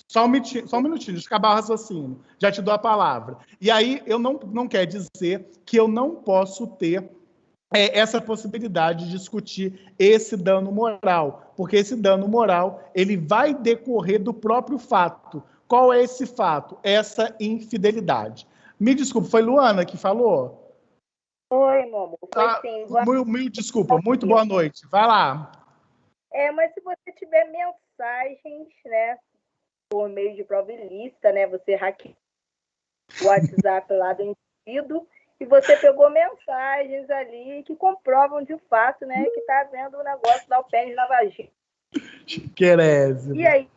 Só um minutinho, deixa eu acabar o raciocínio. Já te dou a palavra. E aí, eu não quer dizer que eu não posso ter essa possibilidade de discutir esse dano moral, porque esse dano moral ele vai decorrer do próprio fato. Qual é esse fato? Essa infidelidade. Me desculpe, foi Luana que falou? Oi, meu amor. Foi sim. Me desculpa, muito boa noite. Vai lá. Mas se você tiver mensagens, né, por meio de prova ilícita, né, você hackeou o WhatsApp lá do indivíduo e você pegou mensagens ali que comprovam de fato, né, que está havendo um negócio da pênis na vagina. Querésimo. E aí?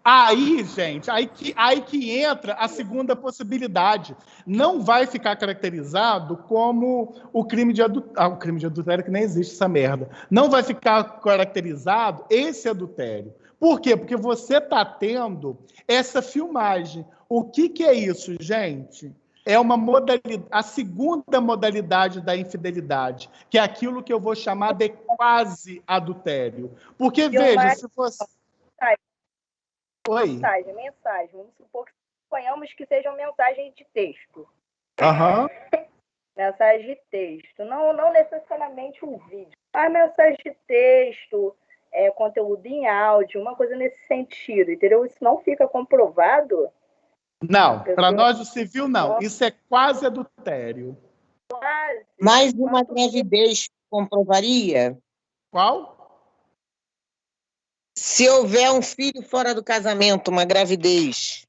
Aí, gente, aí que entra a segunda possibilidade. Não vai ficar caracterizado como o crime de adultério. O crime de adultério que nem existe essa merda. Não vai ficar caracterizado esse adultério. Por quê? Porque você está tendo essa filmagem. O que é isso, gente? É uma modalidade, a segunda modalidade da infidelidade, que é aquilo que eu vou chamar de quase adultério. Porque, veja, se fosse... Oi. Mensagem. Vamos supor que suponhamos que sejam mensagens de texto. Aham. Mensagem de texto. Não necessariamente um vídeo. Mas mensagem de texto, conteúdo em áudio, uma coisa nesse sentido, entendeu? Isso não fica comprovado? Não, para nós do civil, não. Isso é quase adultério. Quase. Mais uma gravidez comprovaria? Qual? Se houver um filho fora do casamento, uma gravidez.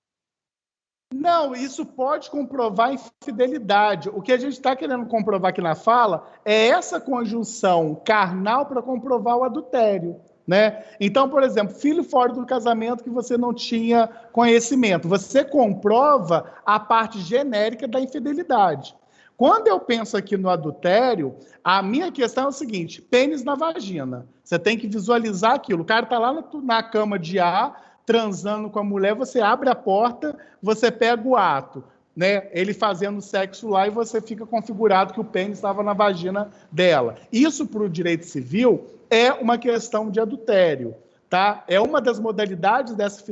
Não, isso pode comprovar infidelidade. O que a gente está querendo comprovar aqui na fala é essa conjunção carnal para comprovar o adultério. Né? Então, por exemplo, filho fora do casamento que você não tinha conhecimento. Você comprova a parte genérica da infidelidade. Quando eu penso aqui no adultério, a minha questão é o seguinte: pênis na vagina. Você tem que visualizar aquilo. O cara está lá na cama de A, transando com a mulher, você abre a porta, você pega o ato, né? Ele fazendo sexo lá e você fica configurado que o pênis estava na vagina dela. Isso, para o direito civil, é uma questão de adultério. Tá? É uma das modalidades dessa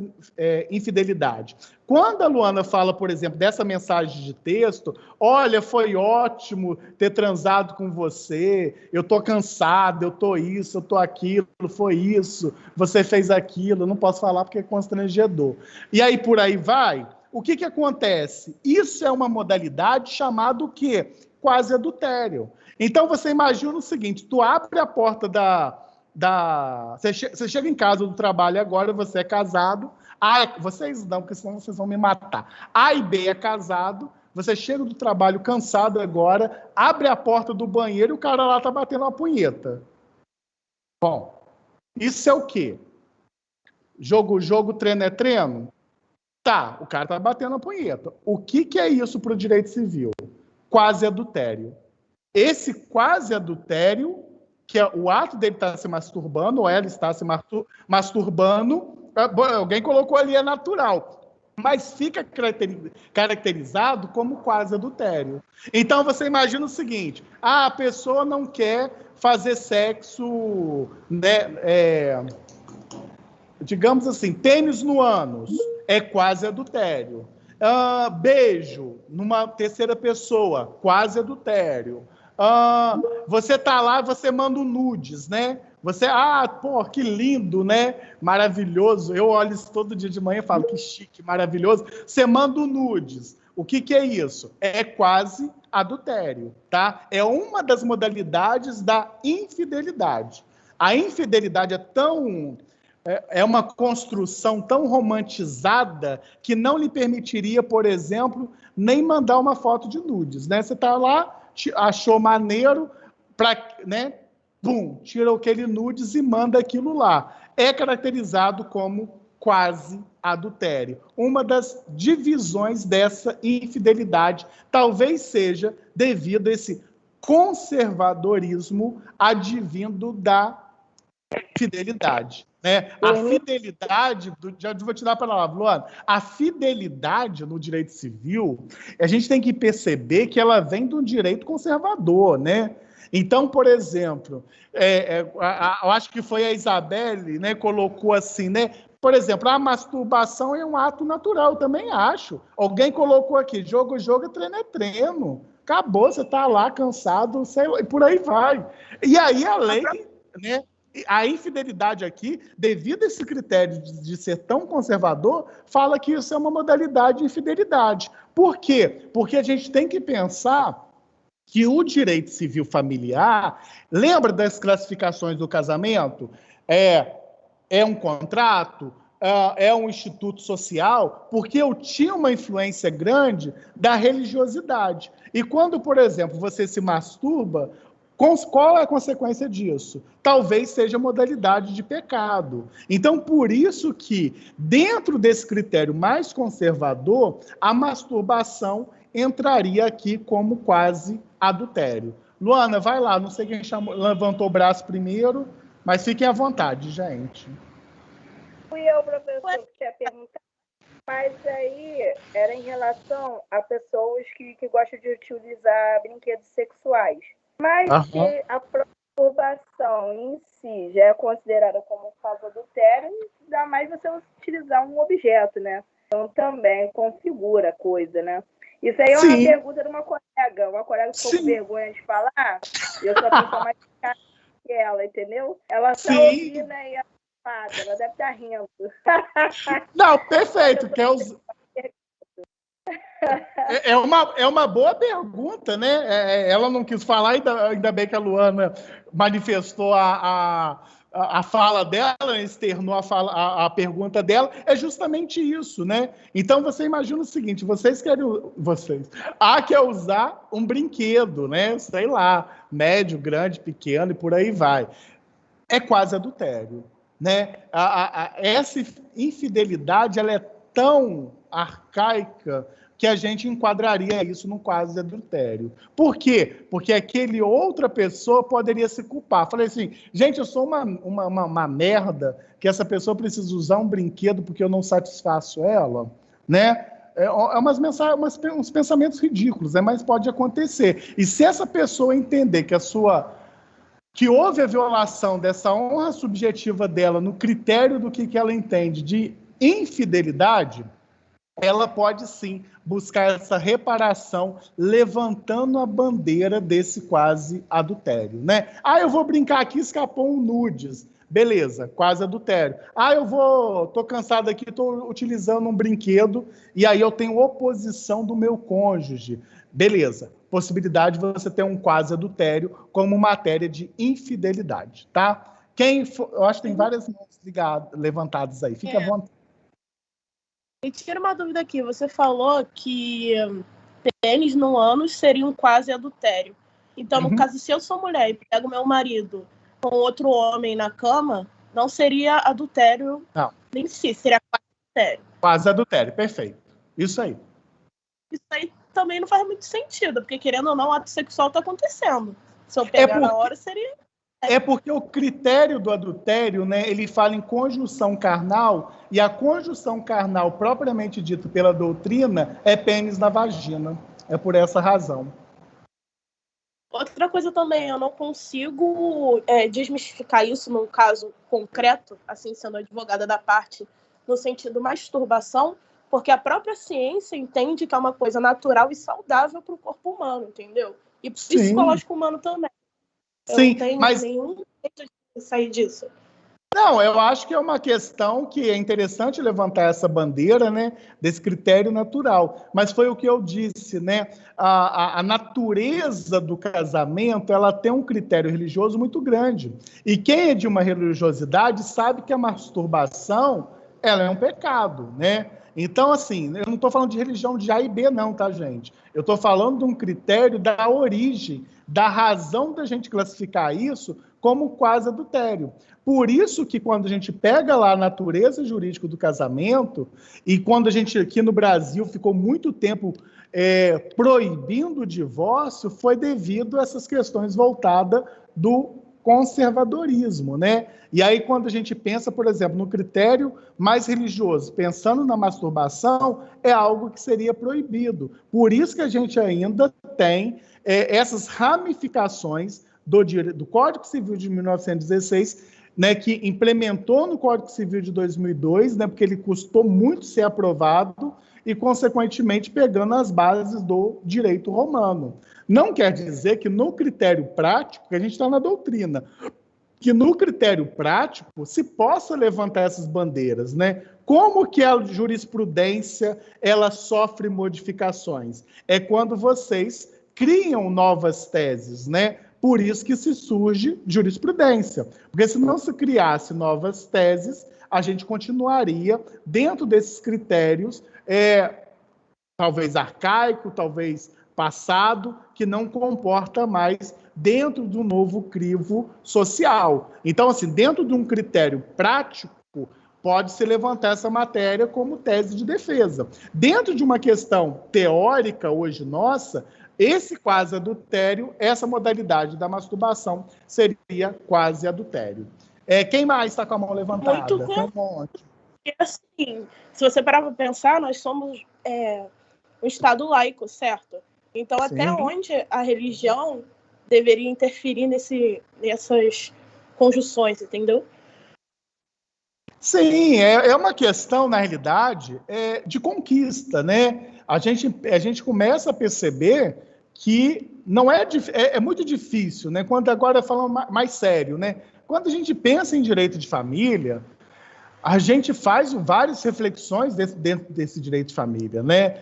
infidelidade. Quando a Luana fala, por exemplo, dessa mensagem de texto, olha, foi ótimo ter transado com você, eu tô cansado, eu tô isso, eu tô aquilo, foi isso, você fez aquilo, não posso falar porque é constrangedor. E aí por aí vai, o que acontece? Isso é uma modalidade chamada o quê? Quase adultério. Então você imagina o seguinte, tu abre a porta Você chega em casa do trabalho agora, você é casado. Vocês não, porque senão vocês vão me matar. A e B é casado, você chega do trabalho cansado agora, abre a porta do banheiro e o cara lá tá batendo uma punheta. Bom, isso é o quê? Jogo, treino é treino? Tá, o cara tá batendo a punheta. O que é isso para o direito civil? Quase adultério. Esse quase adultério, que é o ato dele estar se masturbando, ou ela está se masturbando, alguém colocou ali, é natural, mas fica caracterizado como quase adultério. Então, você imagina o seguinte, a pessoa não quer fazer sexo, né, digamos assim, tênis no ânus, é quase adultério. Beijo numa terceira pessoa, quase adultério. Você tá lá, você manda nudes, né? Você, que lindo, né? Maravilhoso. Eu olho isso todo dia de manhã e falo, que chique, maravilhoso. Você manda nudes. O que é isso? É quase adultério, tá? É uma das modalidades da infidelidade. A infidelidade é tão é uma construção tão romantizada que não lhe permitiria, por exemplo, nem mandar uma foto de nudes, né? Você está lá, achou maneiro, né? Pum, tira aquele nudes e manda aquilo lá. É caracterizado como quase adultério. Uma das divisões dessa infidelidade talvez seja devido a esse conservadorismo advindo da fidelidade. Né? A fidelidade, já vou te dar a palavra, Luana, a fidelidade no direito civil, a gente tem que perceber que ela vem de um direito conservador, né? Então, por exemplo, eu acho que foi a Isabelle, né, colocou assim, né? Por exemplo, a masturbação é um ato natural, eu também acho. Alguém colocou aqui, jogo, treino é treino. Acabou, você está lá cansado, sei lá, e por aí vai. E aí a lei, né? A infidelidade aqui, devido a esse critério de ser tão conservador, fala que isso é uma modalidade de infidelidade. Por quê? Porque a gente tem que pensar que o direito civil familiar, lembra das classificações do casamento? É um contrato, é um instituto social, porque eu tinha uma influência grande da religiosidade. E quando, por exemplo, você se masturba, qual é a consequência disso? Talvez seja modalidade de pecado. Então, por isso que, dentro desse critério mais conservador, a masturbação entraria aqui como quase adultério. Luana, vai lá, não sei quem levantou o braço primeiro, mas fiquem à vontade, gente. Fui eu, professor, que tinha perguntado, mas aí era em relação a pessoas que gostam de utilizar brinquedos sexuais. Mas que a masturbação em si já é considerada como caso adultério, ainda mais você utilizar um objeto, né? Então também configura a coisa, né? Isso aí é uma pergunta de uma colega ficou com vergonha de falar, e eu sou a pessoa mais que ela, entendeu? Ela está ouvindo aí a fada, ela deve estar rindo. Não, perfeito, é uma boa pergunta, né? Ela não quis falar, ainda bem que a Luana manifestou a fala dela, externou a pergunta dela, é justamente isso, né? Então você imagina o seguinte, quer usar um brinquedo, né? Sei lá, médio, grande, pequeno e por aí vai. É quase adultério, né? Essa infidelidade, ela é tão arcaica que a gente enquadraria isso num quase adultério. Por quê? Porque aquele outra pessoa poderia se culpar. Falei assim, gente, eu sou uma merda que essa pessoa precisa usar um brinquedo porque eu não satisfaço ela, né? Uns pensamentos ridículos, né? Mas pode acontecer. E se essa pessoa entender que houve a violação dessa honra subjetiva dela no critério do que ela entende de infidelidade, ela pode sim buscar essa reparação levantando a bandeira desse quase adultério, né? Eu vou brincar aqui, escapou um nudes. Beleza, quase adultério. Tô cansado aqui, tô utilizando um brinquedo e aí eu tenho oposição do meu cônjuge. Beleza, possibilidade de você ter um quase adultério como matéria de infidelidade, tá? Eu acho que tem várias mãos levantadas aí, fique à vontade. Me tira uma dúvida aqui, você falou que tênis no ânus seria um quase adultério. Então, no caso, se eu sou mulher e pego meu marido com outro homem na cama, não seria adultério em si, seria quase adultério. Quase adultério, perfeito. Isso aí. Isso aí também não faz muito sentido, porque querendo ou não, o ato sexual está acontecendo. Se eu pegar na hora, seria... É porque o critério do adultério, né, ele fala em conjunção carnal, e a conjunção carnal, propriamente dito pela doutrina, é pênis na vagina. É por essa razão. Outra coisa também, eu não consigo desmistificar isso num caso concreto, assim, sendo advogada da parte, no sentido masturbação, porque a própria ciência entende que é uma coisa natural e saudável para o corpo humano, entendeu? E psicológico humano também. Eu não tenho nenhum jeito de sair disso. Não, eu acho que é uma questão que é interessante levantar essa bandeira, né, desse critério natural. Mas foi o que eu disse, né? A natureza do casamento, ela tem um critério religioso muito grande. E quem é de uma religiosidade sabe que a masturbação, ela é um pecado, né? Então, assim, eu não estou falando de religião de A e B, não, tá, gente? Eu estou falando de um critério da origem, da razão da gente classificar isso como quase adultério. Por isso que quando a gente pega lá a natureza jurídica do casamento, e quando a gente aqui no Brasil ficou muito tempo proibindo o divórcio, foi devido a essas questões voltadas do conservadorismo, né? E aí quando a gente pensa, por exemplo, no critério mais religioso, pensando na masturbação, é algo que seria proibido. Por isso que a gente ainda tem essas ramificações do Código Civil de 1916, né, que implementou no Código Civil de 2002, né, porque ele custou muito ser aprovado e, consequentemente, pegando as bases do direito romano. Não quer dizer que no critério prático, que a gente está na doutrina, que no critério prático se possa levantar essas bandeiras, né? Como que a jurisprudência ela sofre modificações? É quando vocês criam novas teses, né? Por isso que se surge jurisprudência. Porque se não se criasse novas teses, a gente continuaria dentro desses critérios, talvez arcaico, talvez passado, que não comporta mais dentro do novo crivo social. Então, assim, dentro de um critério prático, pode-se levantar essa matéria como tese de defesa. Dentro de uma questão teórica, hoje nossa, esse quase adultério, essa modalidade da masturbação seria quase adultério. Quem mais está com a mão levantada? Muito bom. Assim, se você parar para pensar, nós somos um Estado laico, certo? Então, Sim. Até onde a religião deveria interferir nessas conjunções, entendeu? Sim, é uma questão, na realidade, de conquista, né? A gente começa a perceber que não é muito difícil, né? Quando agora falando mais sério, né? Quando a gente pensa em direito de família, a gente faz várias reflexões dentro desse direito de família, né?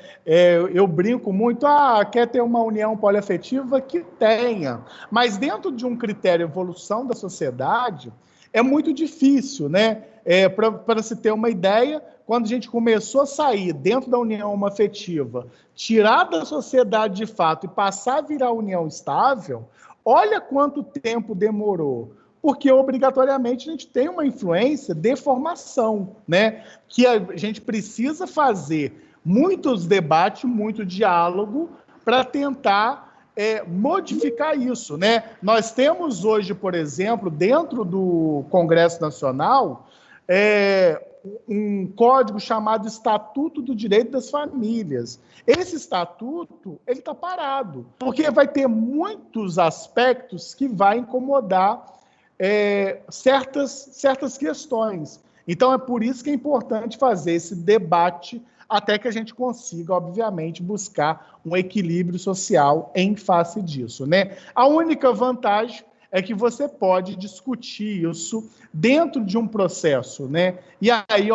Eu brinco muito, quer ter uma união poliafetiva? Que tenha. Mas dentro de um critério de evolução da sociedade, é muito difícil, né? Para se ter uma ideia, quando a gente começou a sair dentro da união homoafetiva, tirar da sociedade de fato e passar a virar união estável, olha quanto tempo demorou. Porque, obrigatoriamente, a gente tem uma influência de formação, né? Que a gente precisa fazer muitos debates, muito diálogo, para tentar modificar isso, né? Nós temos hoje, por exemplo, dentro do Congresso Nacional, um código chamado Estatuto do Direito das Famílias. Esse estatuto, ele está parado, porque vai ter muitos aspectos que vai incomodar certas questões. Então, é por isso que é importante fazer esse debate até que a gente consiga, obviamente, buscar um equilíbrio social em face disso, né? A única vantagem é que você pode discutir isso dentro de um processo, né? E aí,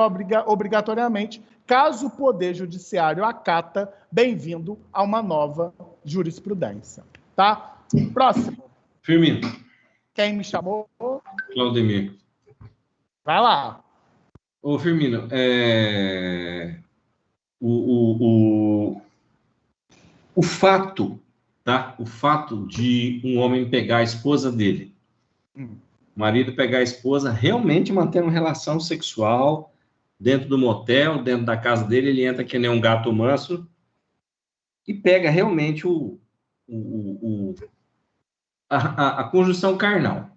obrigatoriamente, caso o Poder Judiciário acata, bem-vindo a uma nova jurisprudência, tá? Próximo. Firmino. Quem me chamou? Claudemir. Vai lá. Ô, Firmino, o fato, tá? O fato de um homem pegar a esposa dele, o marido pegar a esposa, realmente mantendo relação sexual dentro do motel, dentro da casa dele, ele entra que nem um gato manso e pega realmente a conjunção carnal.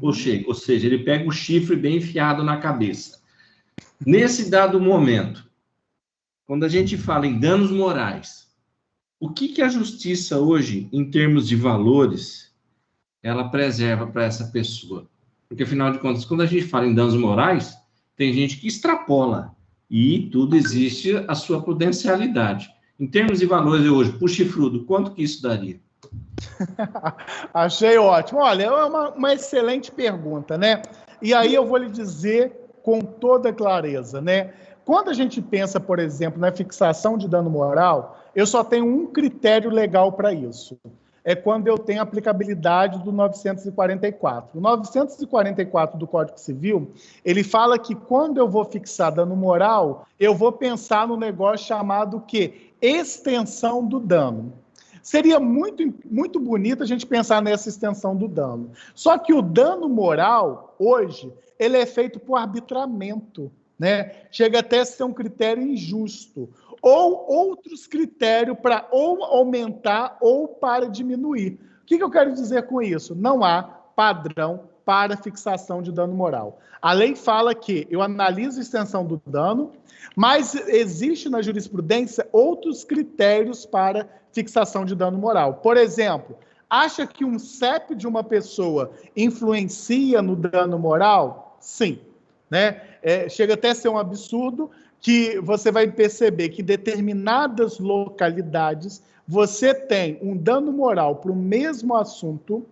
Ou seja, ele pega o chifre bem enfiado na cabeça. Nesse dado momento, quando a gente fala em danos morais, o que a justiça hoje, em termos de valores, ela preserva para essa pessoa? Porque, afinal de contas, quando a gente fala em danos morais, tem gente que extrapola e tudo existe a sua prudencialidade. Em termos de valores hoje, pro chifrudo, quanto que isso daria? Achei ótimo. Olha, é uma excelente pergunta, né? E aí eu vou lhe dizer com toda clareza, né? Quando a gente pensa, por exemplo, na fixação de dano moral, eu só tenho um critério legal para isso. É quando eu tenho aplicabilidade do 944. O 944 do Código Civil, ele fala que quando eu vou fixar dano moral, eu vou pensar no negócio chamado o quê? Extensão do dano. Seria muito bonito a gente pensar nessa extensão do dano. Só que o dano moral, hoje, ele é feito por arbitramento, né? Chega até a ser um critério injusto. Ou outros critérios para ou aumentar ou para diminuir. O que eu quero dizer com isso? Não há padrão para fixação de dano moral. A lei fala que eu analiso a extensão do dano, mas existe na jurisprudência outros critérios para fixação de dano moral. Por exemplo, acha que um CEP de uma pessoa influencia no dano moral? Sim. Né? Chega até a ser um absurdo que você vai perceber que em determinadas localidades você tem um dano moral para o mesmo assunto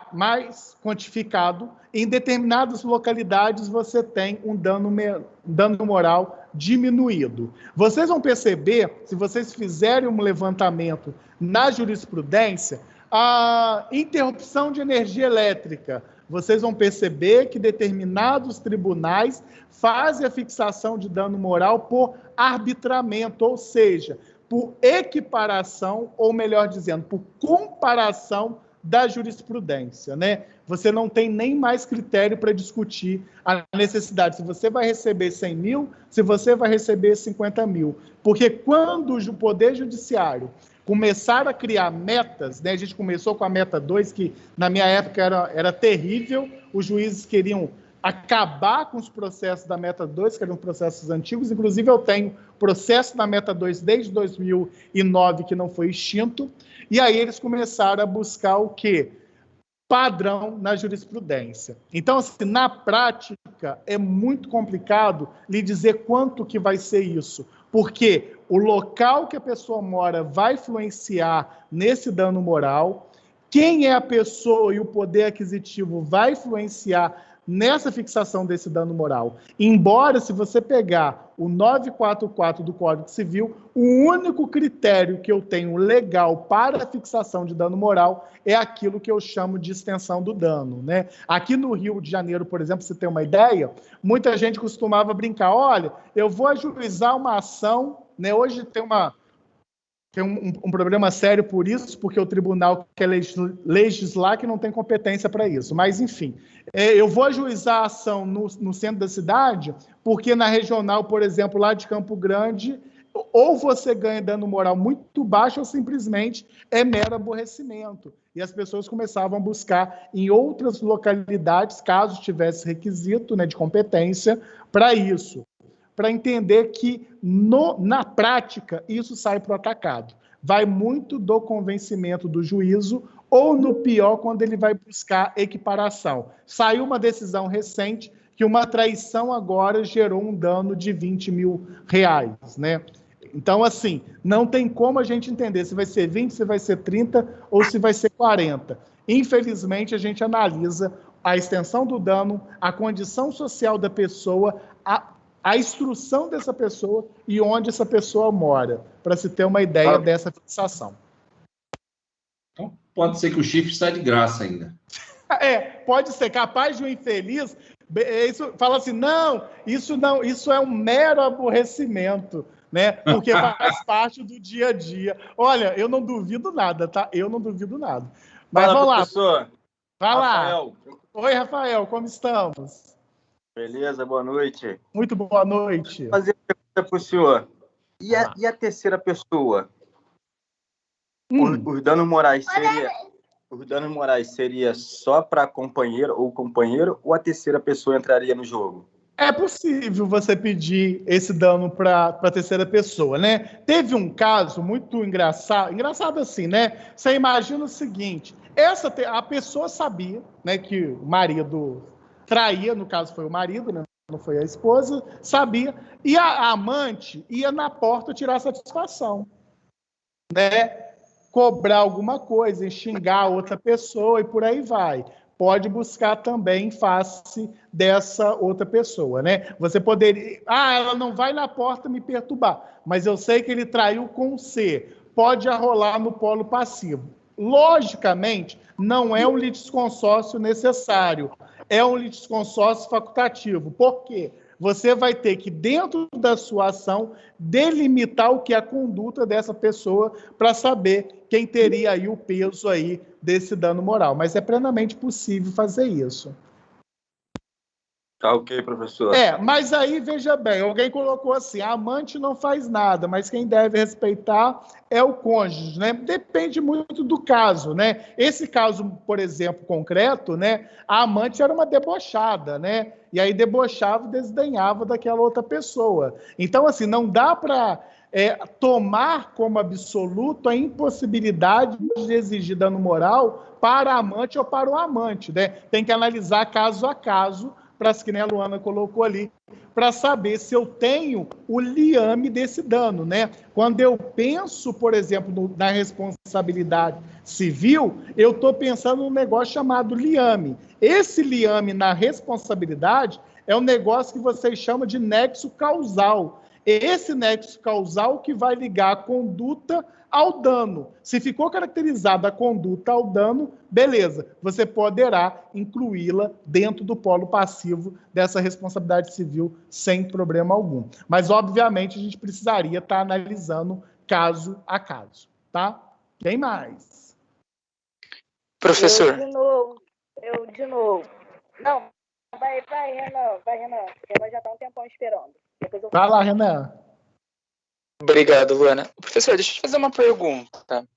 mais quantificado. Em determinadas localidades você tem um dano moral diminuído. Vocês vão perceber, se vocês fizerem um levantamento na jurisprudência, a interrupção de energia elétrica, vocês vão perceber que determinados tribunais fazem a fixação de dano moral por arbitramento, ou seja, por equiparação, ou melhor dizendo, por comparação da jurisprudência, né? Você não tem nem mais critério para discutir a necessidade, se você vai receber 100 mil, se você vai receber 50 mil. Porque quando o Poder Judiciário começaram a criar metas, né? A gente começou com a meta 2, que na minha época era terrível, os juízes queriam acabar com os processos da meta 2, que eram processos antigos, inclusive eu tenho processo da meta 2 desde 2009 que não foi extinto, e aí eles começaram a buscar o quê? Padrão na jurisprudência. Então, assim, na prática, é muito complicado lhe dizer quanto que vai ser isso, porque o local que a pessoa mora vai influenciar nesse dano moral, quem é a pessoa e o poder aquisitivo vai influenciar nessa fixação desse dano moral. Embora, se você pegar o 944 do Código Civil, o único critério que eu tenho legal para a fixação de dano moral é aquilo que eu chamo de extensão do dano, né? Aqui no Rio de Janeiro, por exemplo, você tem uma ideia, muita gente costumava brincar, olha, eu vou ajuizar uma ação, né? Hoje tem um problema sério por isso, porque o tribunal quer legislar que não tem competência para isso. Mas, enfim, eu vou ajuizar a ação no centro da cidade, porque na regional, por exemplo, lá de Campo Grande, ou você ganha dano moral muito baixo ou simplesmente é mero aborrecimento. E as pessoas começavam a buscar em outras localidades, caso tivesse requisito, né, de competência, para isso. Para entender que, na prática, isso sai para o atacado. Vai muito do convencimento do juízo, ou, no pior, quando ele vai buscar equiparação. Saiu uma decisão recente que uma traição agora gerou um dano de 20 mil reais, né? Então, assim, não tem como a gente entender se vai ser 20, se vai ser 30 ou se vai ser 40. Infelizmente, a gente analisa a extensão do dano, a condição social da pessoa, a instrução dessa pessoa e onde essa pessoa mora, para se ter uma ideia dessa fixação. Então, pode ser que o chifre está de graça ainda. Pode ser capaz de um infeliz, isso, fala assim, não, isso é um mero aborrecimento, né? Porque faz parte do dia a dia. Olha, eu não duvido nada, tá? Eu não duvido nada. Mas fala, vamos lá. Professor. Vai Rafael. lá. Oi, Rafael, como estamos? Beleza, boa noite. Muito boa noite. Vou fazer uma pergunta para o senhor. E a terceira pessoa? Os danos morais seria só para companheiro ou a terceira pessoa entraria no jogo? É possível você pedir esse dano para a terceira pessoa, né? Teve um caso muito engraçado assim, né? Você imagina o seguinte, a pessoa sabia, né, que o marido traía, no caso foi o marido, né, não foi a esposa, sabia, e a amante ia na porta tirar satisfação, né? Cobrar alguma coisa, xingar outra pessoa e por aí vai. pode buscar também em face dessa outra pessoa, né? Você poderia... ela não vai na porta me perturbar, mas eu sei que ele traiu com C. Pode arrolar no polo passivo. Logicamente, não é um litisconsórcio necessário, é um litisconsórcio facultativo. Por quê? Você vai ter que, dentro da sua ação, delimitar o que é a conduta dessa pessoa para saber quem teria aí o peso aí desse dano moral. Mas é plenamente possível fazer isso. Tá ok, professor. Mas aí, veja bem, alguém colocou assim, a amante não faz nada, mas quem deve respeitar é o cônjuge, né? Depende muito do caso, né? Esse caso, por exemplo, concreto, né? A amante era uma debochada, né? E aí debochava e desdenhava daquela outra pessoa. Então, assim, não dá para tomar como absoluto a impossibilidade de exigir dano moral para a amante ou para o amante, né? Tem que analisar caso a caso, para as que a Luana colocou ali, para saber se eu tenho o liame desse dano, né? Quando eu penso, por exemplo, na responsabilidade civil, eu estou pensando num negócio chamado liame. Esse liame na responsabilidade é um negócio que vocês chamam de nexo causal. Esse nexo causal que vai ligar a conduta ao dano. Se ficou caracterizada a conduta ao dano, beleza, você poderá incluí-la dentro do polo passivo dessa responsabilidade civil sem problema algum. Mas, obviamente, a gente precisaria estar analisando caso a caso, tá? Quem mais? Professor. Eu de novo. Não, vai, Renan, porque nós já está um tempão esperando. Vai lá, Renan. Obrigado, Luana. Professor, deixa eu te fazer uma pergunta.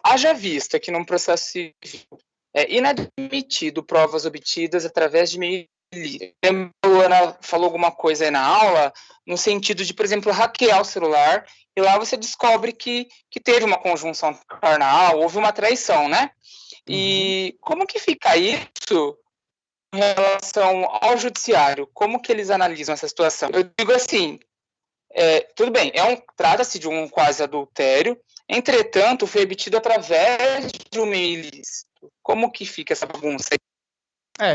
Haja vista que num processo civil é inadmitido provas obtidas através de meio ilícito. A Luana falou alguma coisa aí na aula, no sentido de, por exemplo, hackear o celular, e lá você descobre que teve uma conjunção carnal, houve uma traição, né? E como que fica isso em relação ao judiciário? Como que eles analisam essa situação? Eu digo assim, tudo bem, trata-se de um quase adultério, entretanto, foi obtido através de um meio ilícito. Como que fica essa bagunça aí?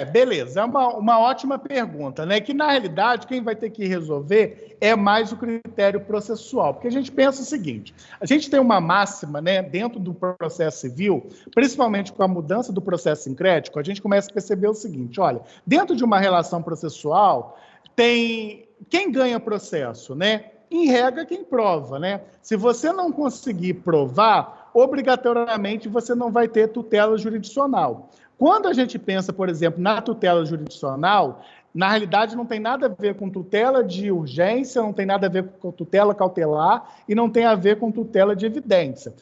Beleza, é uma ótima pergunta, né? Que na realidade quem vai ter que resolver é mais o critério processual, porque a gente pensa o seguinte: a gente tem uma máxima, né, dentro do processo civil, principalmente com a mudança do processo sincrético, a gente começa a perceber o seguinte: olha, dentro de uma relação processual tem quem ganha processo, né? Em regra, quem prova, né? Se você não conseguir provar, obrigatoriamente você não vai ter tutela jurisdicional. Quando a gente pensa, por exemplo, na tutela jurisdicional, na realidade não tem nada a ver com tutela de urgência, não tem nada a ver com tutela cautelar e não tem a ver com tutela de evidência.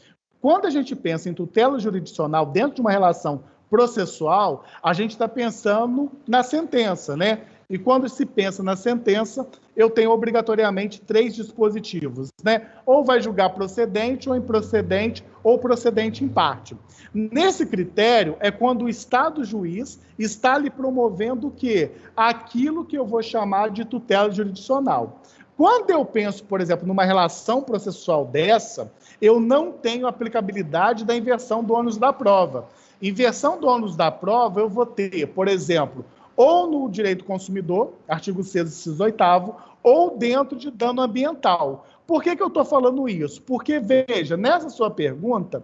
Quando a gente pensa em tutela jurisdicional dentro de uma relação processual, a gente está pensando na sentença, né? E quando se pensa na sentença, eu tenho obrigatoriamente 3 dispositivos, né? Ou vai julgar procedente, ou improcedente, ou procedente em parte. Nesse critério é quando o Estado juiz está lhe promovendo o quê? Aquilo que eu vou chamar de tutela jurisdicional. Quando eu penso, por exemplo, numa relação processual dessa, eu não tenho aplicabilidade da inversão do ônus da prova. Inversão do ônus da prova eu vou ter, por exemplo, ou no direito do consumidor, artigo 6º, inciso 8º, ou dentro de dano ambiental. Por que eu estou falando isso? Porque, veja, nessa sua pergunta,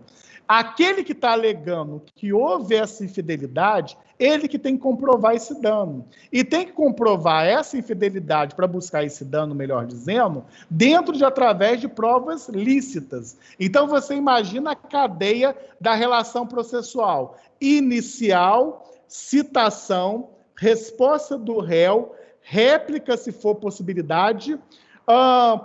aquele que está alegando que houve essa infidelidade, ele que tem que comprovar esse dano. E tem que comprovar essa infidelidade para buscar esse dano, melhor dizendo, através de provas lícitas. Então, você imagina a cadeia da relação processual: inicial, citação, resposta do réu, réplica, se for possibilidade,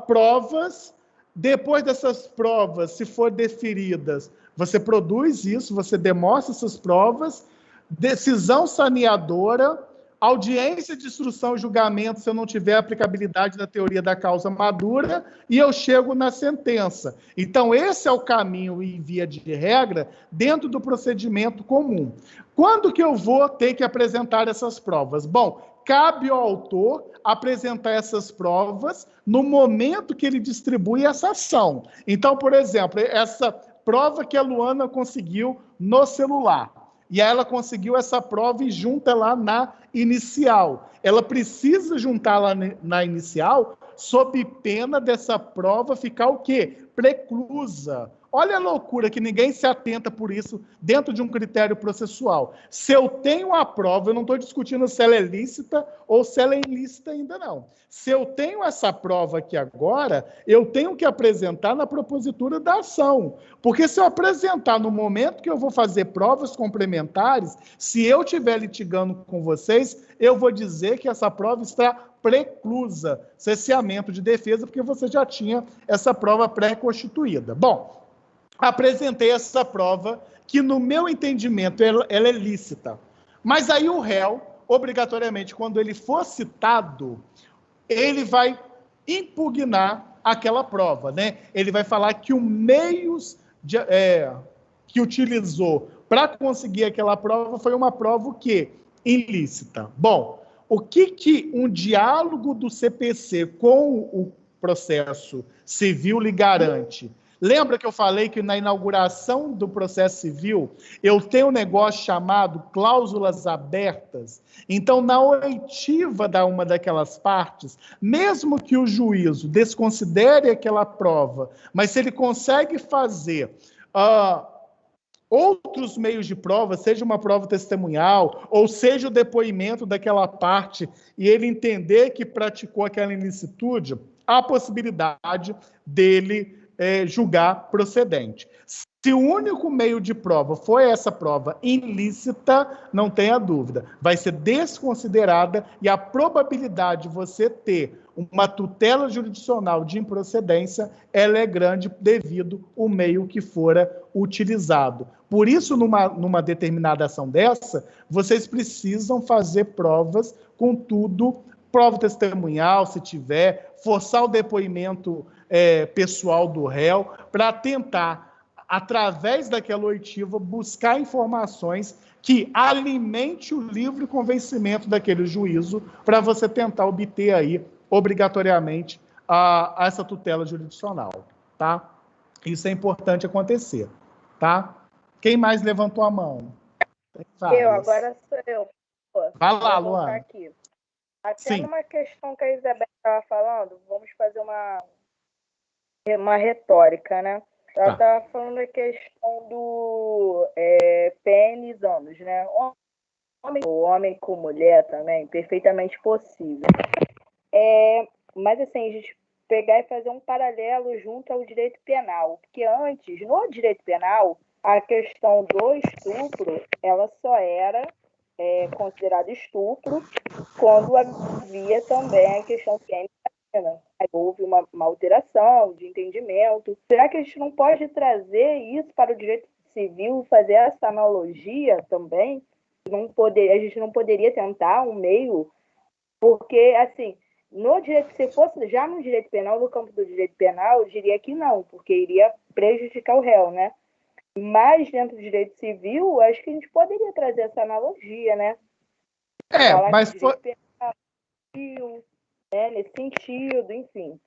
provas. Depois dessas provas, se for deferidas, você produz isso, você demonstra essas provas, decisão saneadora, audiência de instrução e julgamento, se eu não tiver aplicabilidade da teoria da causa madura, e eu chego na sentença. Então, esse é o caminho, em via de regra, dentro do procedimento comum. Quando que eu vou ter que apresentar essas provas? Bom, cabe ao autor apresentar essas provas no momento que ele distribui essa ação. Então, por exemplo, essa prova que a Luana conseguiu no celular. E aí ela conseguiu essa prova e junta lá na inicial. Ela precisa juntar lá na inicial, sob pena dessa prova ficar o quê? Preclusa. Olha a loucura que ninguém se atenta por isso dentro de um critério processual. Se eu tenho a prova, eu não estou discutindo se ela é lícita ou se ela é ilícita ainda não. Se eu tenho essa prova aqui agora, eu tenho que apresentar na propositura da ação. Porque se eu apresentar no momento que eu vou fazer provas complementares, se eu estiver litigando com vocês, eu vou dizer que essa prova está preclusa, cesseamento de defesa, porque você já tinha essa prova pré-constituída. Bom, apresentei essa prova que, no meu entendimento, ela é lícita. Mas aí o réu, obrigatoriamente, quando ele for citado, ele vai impugnar aquela prova, né? Ele vai falar que o meio que utilizou para conseguir aquela prova foi uma prova o quê? Ilícita. Bom, o que um diálogo do CPC com o processo civil lhe garante? Lembra que eu falei que na inauguração do processo civil eu tenho um negócio chamado cláusulas abertas? Então, na oitiva da uma daquelas partes, mesmo que o juízo desconsidere aquela prova, mas se ele consegue fazer outros meios de prova, seja uma prova testemunhal, ou seja o depoimento daquela parte, e ele entender que praticou aquela ilicitude, há a possibilidade dele julgar procedente. Se o único meio de prova foi essa prova ilícita, não tenha dúvida, vai ser desconsiderada e a probabilidade de você ter uma tutela jurisdicional de improcedência, ela é grande devido ao meio que fora utilizado. Por isso, numa determinada ação dessa, vocês precisam fazer provas, contudo, prova testemunhal, se tiver, forçar o depoimento pessoal do réu, para tentar, através daquela oitiva, buscar informações que alimente o livre convencimento daquele juízo, para você tentar obter aí, obrigatoriamente, essa tutela jurisdicional, tá? Isso é importante acontecer, tá? Quem mais levantou a mão? Agora sou eu. Vai lá, Luana. Aqui. Até numa questão que a Isabel estava falando, vamos fazer uma retórica, né? Ela estava falando a questão do pênis anos, né? Homem com mulher também, perfeitamente possível. Mas assim, a gente pegar e fazer um paralelo junto ao direito penal, porque antes, no direito penal, a questão do estupro, ela só era considerada estupro quando havia também a questão pênis. Aí houve uma alteração de entendimento. Será que a gente não pode trazer isso para o direito civil, fazer essa analogia também? A gente não poderia tentar um meio, porque, assim, no direito, se fosse já no direito penal, no campo do direito penal, eu diria que não, porque iria prejudicar o réu, né? Mas dentro do direito civil, acho que a gente poderia trazer essa analogia, né? Mas foi... nesse sentido, enfim.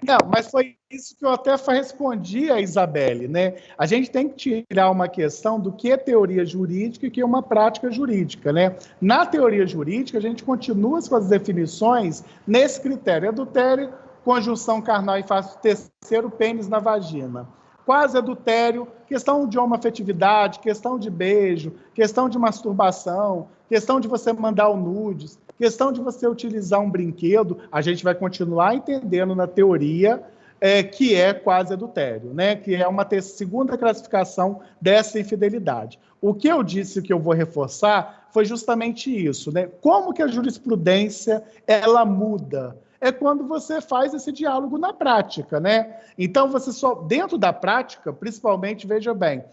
Não, mas foi isso que eu até respondi a Isabelle, né? A gente tem que tirar uma questão do que é teoria jurídica e que é uma prática jurídica, né? Na teoria jurídica, a gente continua com as definições nesse critério: adultério, conjunção carnal e fácil terceiro, pênis na vagina. Quase adultério, questão de homoafetividade, questão de beijo, questão de masturbação, questão de você mandar o nudes, questão de você utilizar um brinquedo, a gente vai continuar entendendo na teoria que é quase adultério, né? Que é uma segunda classificação dessa infidelidade. O que eu disse que eu vou reforçar foi justamente isso, né? Como que a jurisprudência ela muda? É quando você faz esse diálogo na prática, né? Então, você só, dentro da prática, principalmente, veja bem,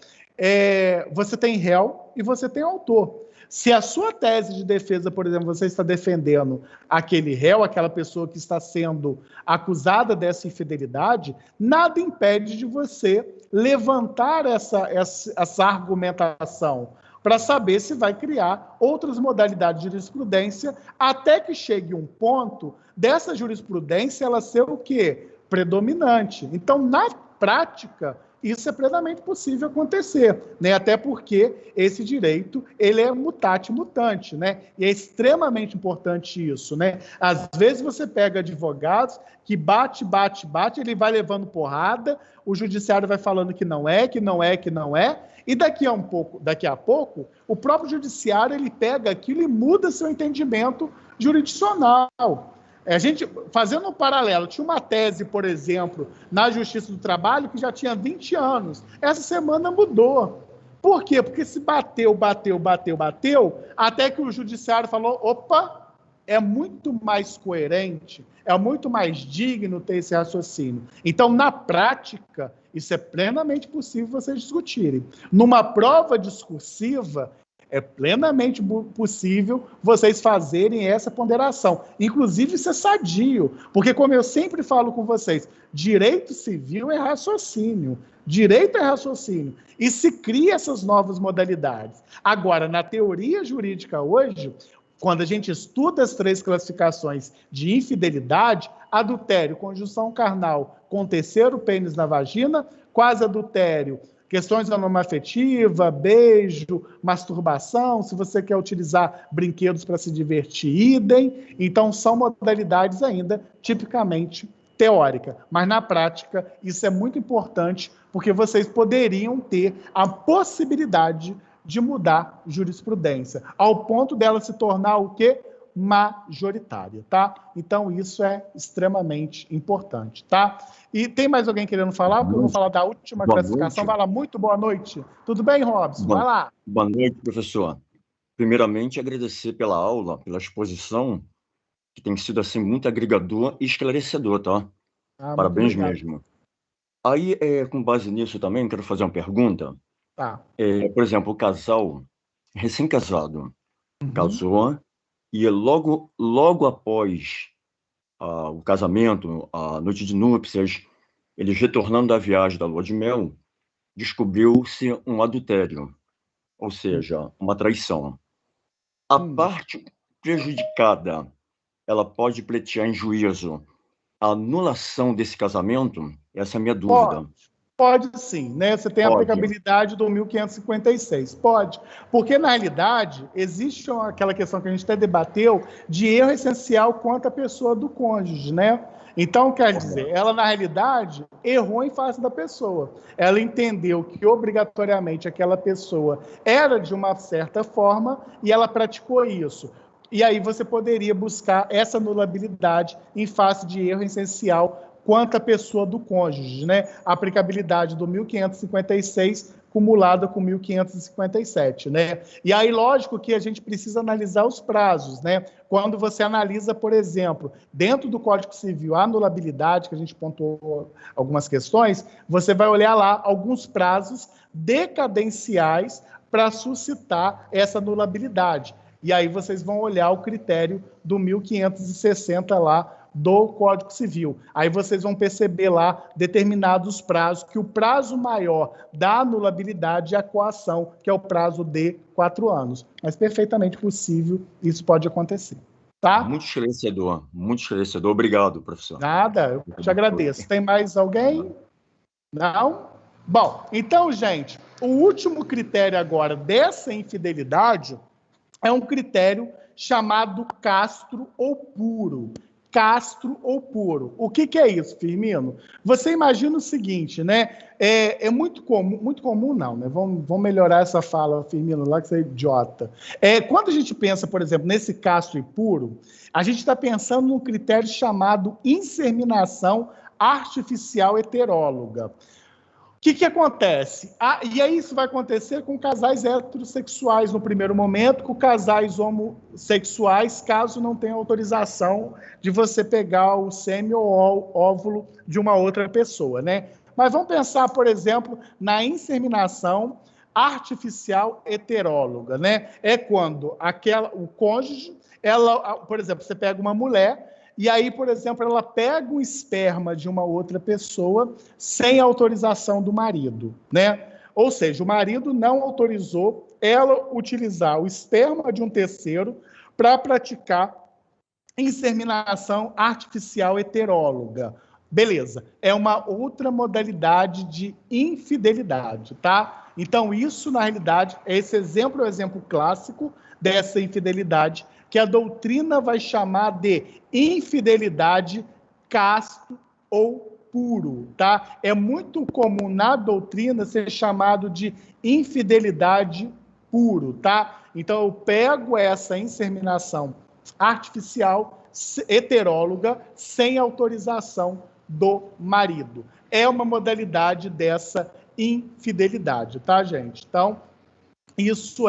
você tem réu e você tem autor. Se a sua tese de defesa, por exemplo, você está defendendo aquele réu, aquela pessoa que está sendo acusada dessa infidelidade, nada impede de você levantar essa argumentação para saber se vai criar outras modalidades de jurisprudência, até que chegue um ponto dessa jurisprudência ela ser o quê? Predominante. Então, na prática, isso é plenamente possível acontecer, né? Até porque esse direito ele é mutate mutante, né? E é extremamente importante isso, né? Às vezes você pega advogados que bate, ele vai levando porrada, o judiciário vai falando que não é, e daqui a pouco, o próprio judiciário ele pega aquilo e muda seu entendimento jurisdicional. A gente, fazendo um paralelo, tinha uma tese, por exemplo, na Justiça do Trabalho, que já tinha 20 anos. Essa semana mudou. Por quê? Porque se bateu, até que o judiciário falou, opa, é muito mais coerente, é muito mais digno ter esse raciocínio. Então, na prática, isso é plenamente possível vocês discutirem. Numa prova discursiva, é plenamente possível vocês fazerem essa ponderação. Inclusive, isso é sadio, porque, como eu sempre falo com vocês, direito civil é raciocínio. Direito é raciocínio. E se cria essas novas modalidades. Agora, na teoria jurídica hoje, quando a gente estuda as 3 classificações de infidelidade, adultério, conjunção carnal com terceiro pênis na vagina, quase adultério, questões da norma afetiva, beijo, masturbação, se você quer utilizar brinquedos para se divertir, idem. Então, são modalidades ainda tipicamente teóricas. Mas, na prática, isso é muito importante, porque vocês poderiam ter a possibilidade de mudar jurisprudência, ao ponto dela se tornar o quê? Majoritária, tá? Então, isso é extremamente importante, tá? E tem mais alguém querendo falar? Porque eu vou falar da última classificação. Vai lá, muito boa noite. Tudo bem, Robson? Vai lá. Boa noite, professor. Primeiramente, agradecer pela aula, pela exposição, que tem sido, assim, muito agregador e esclarecedor, tá? Parabéns mesmo. Aí, com base nisso também, quero fazer uma pergunta. Tá. Por exemplo, o casal recém-casado casou e logo após o casamento, a noite de núpcias, eles retornando da viagem da lua de mel, descobriu-se um adultério, ou seja, uma traição. A parte prejudicada, ela pode pleitear em juízo a anulação desse casamento? Essa é a minha dúvida. Pode sim, né? Você tem a aplicabilidade do 1556. Pode. Porque, na realidade, existe aquela questão que a gente até debateu de erro essencial quanto à pessoa do cônjuge, né? Então, quer dizer, ela, na realidade, errou em face da pessoa. Ela entendeu que, obrigatoriamente, aquela pessoa era de uma certa forma e ela praticou isso. E aí você poderia buscar essa anulabilidade em face de erro essencial quanto à pessoa do cônjuge, né? A aplicabilidade do 1556 cumulada com 1557, né? E aí, lógico que a gente precisa analisar os prazos, né? Quando você analisa, por exemplo, dentro do Código Civil, a anulabilidade, que a gente pontuou algumas questões, você vai olhar lá alguns prazos decadenciais para suscitar essa anulabilidade. E aí vocês vão olhar o critério do 1560 lá, do Código Civil. Aí vocês vão perceber lá determinados prazos, que o prazo maior da anulabilidade é a coação, que é o prazo de 4 anos. Mas perfeitamente possível, isso pode acontecer. Tá? Muito esclarecedor. Obrigado, professor. Nada, eu te agradeço. Tem mais alguém? Não? Bom, então, gente, o último critério agora dessa infidelidade é um critério chamado castro ou puro. Castro ou puro. O que é isso, Firmino? Você imagina o seguinte, né? É muito comum não, né? Vamos melhorar essa fala, Firmino, lá que você é idiota. Quando a gente pensa, por exemplo, nesse castro e puro, a gente está pensando num critério chamado inseminação artificial heteróloga. O que acontece? E aí isso vai acontecer com casais heterossexuais no primeiro momento, com casais homossexuais, caso não tenha autorização de você pegar o sêmen ou óvulo de uma outra pessoa, né? Mas vamos pensar, por exemplo, na inseminação artificial heteróloga, né? É quando o cônjuge, por exemplo, você pega uma mulher, e aí, por exemplo, ela pega um esperma de uma outra pessoa sem autorização do marido, né? Ou seja, o marido não autorizou ela utilizar o esperma de um terceiro para praticar inseminação artificial heteróloga. Beleza, é uma outra modalidade de infidelidade, tá? Então, isso, na realidade, esse exemplo é o exemplo clássico dessa infidelidade, que a doutrina vai chamar de infidelidade casto ou puro, tá? É muito comum na doutrina ser chamado de infidelidade puro, tá? Então, eu pego essa inseminação artificial, heteróloga, sem autorização do marido. É uma modalidade dessa infidelidade, tá, gente? Então, isso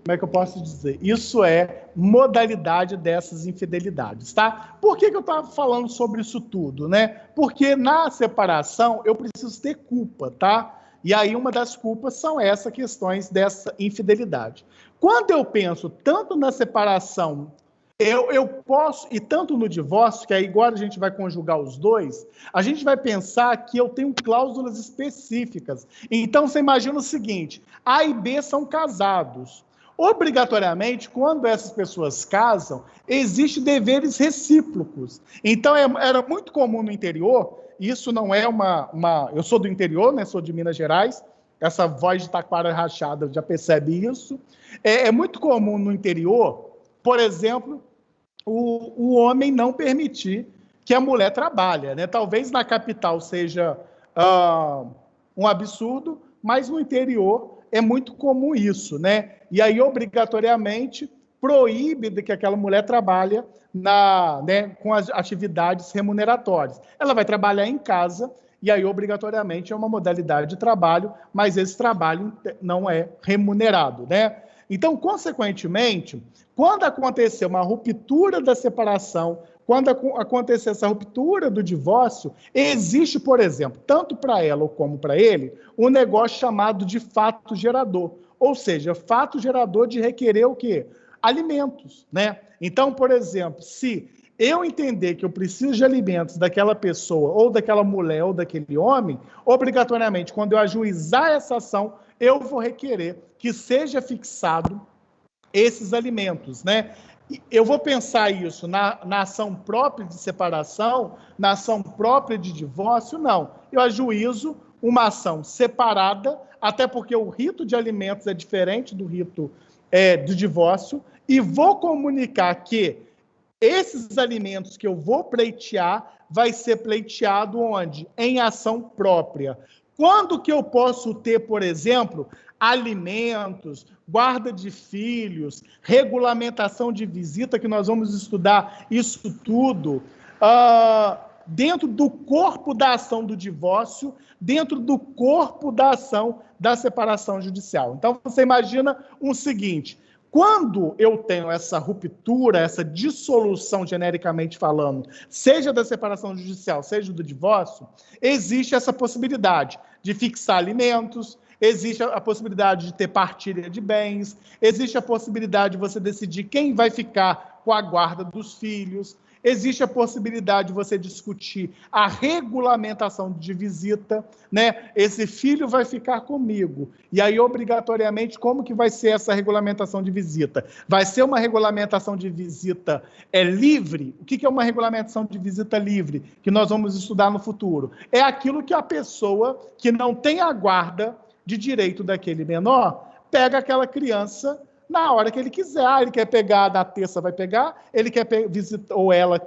como é que eu posso dizer? Isso é modalidade dessas infidelidades, tá? Por que eu estava falando sobre isso tudo, né? Porque na separação eu preciso ter culpa, tá? E aí uma das culpas são essas questões dessa infidelidade. Quando eu penso tanto na separação, eu posso, e tanto no divórcio, que aí agora a gente vai conjugar os dois, a gente vai pensar que eu tenho cláusulas específicas. Então, você imagina o seguinte, A e B são casados. Obrigatoriamente, quando essas pessoas casam, existem deveres recíprocos. Então, era muito comum no interior, isso não é eu sou do interior, né? Sou de Minas Gerais, essa voz de taquara rachada já percebe isso. É muito comum no interior, por exemplo, o homem não permitir que a mulher trabalhe, né? Talvez na capital seja um absurdo, mas no interior é muito comum isso, né? E aí, obrigatoriamente, proíbe de que aquela mulher trabalhe com as atividades remuneratórias. Ela vai trabalhar em casa, e aí, obrigatoriamente, é uma modalidade de trabalho, mas esse trabalho não é remunerado, né? Então, consequentemente, quando acontecer uma ruptura da separação, quando acontecer essa ruptura do divórcio, existe, por exemplo, tanto para ela como para ele, um negócio chamado de fato gerador. Ou seja, fato gerador de requerer o quê? Alimentos, né? Então, por exemplo, se eu entender que eu preciso de alimentos daquela pessoa, ou daquela mulher, ou daquele homem, obrigatoriamente, quando eu ajuizar essa ação, eu vou requerer que seja fixado esses alimentos, né? Eu vou pensar isso na ação própria de separação, na ação própria de divórcio? Não. Eu ajuizo uma ação separada, até porque o rito de alimentos é diferente do rito do divórcio, e vou comunicar que esses alimentos que eu vou pleitear vai ser pleiteado onde? Em ação própria. Quando que eu posso ter, por exemplo, alimentos, guarda de filhos, regulamentação de visita, que nós vamos estudar isso tudo, dentro do corpo da ação do divórcio, dentro do corpo da ação da separação judicial. Então, você imagina o seguinte, quando eu tenho essa ruptura, essa dissolução, genericamente falando, seja da separação judicial, seja do divórcio, existe essa possibilidade de fixar alimentos, existe a possibilidade de ter partilha de bens, existe a possibilidade de você decidir quem vai ficar com a guarda dos filhos, existe a possibilidade de você discutir a regulamentação de visita, né? Esse filho vai ficar comigo. E aí, obrigatoriamente, como que vai ser essa regulamentação de visita? Vai ser uma regulamentação de visita livre? O que é uma regulamentação de visita livre? Que nós vamos estudar no futuro. É aquilo que a pessoa que não tem a guarda de direito daquele menor pega aquela criança na hora que ele quiser. Ele quer pegar na terça, vai pegar. Ele quer visitar, ou ela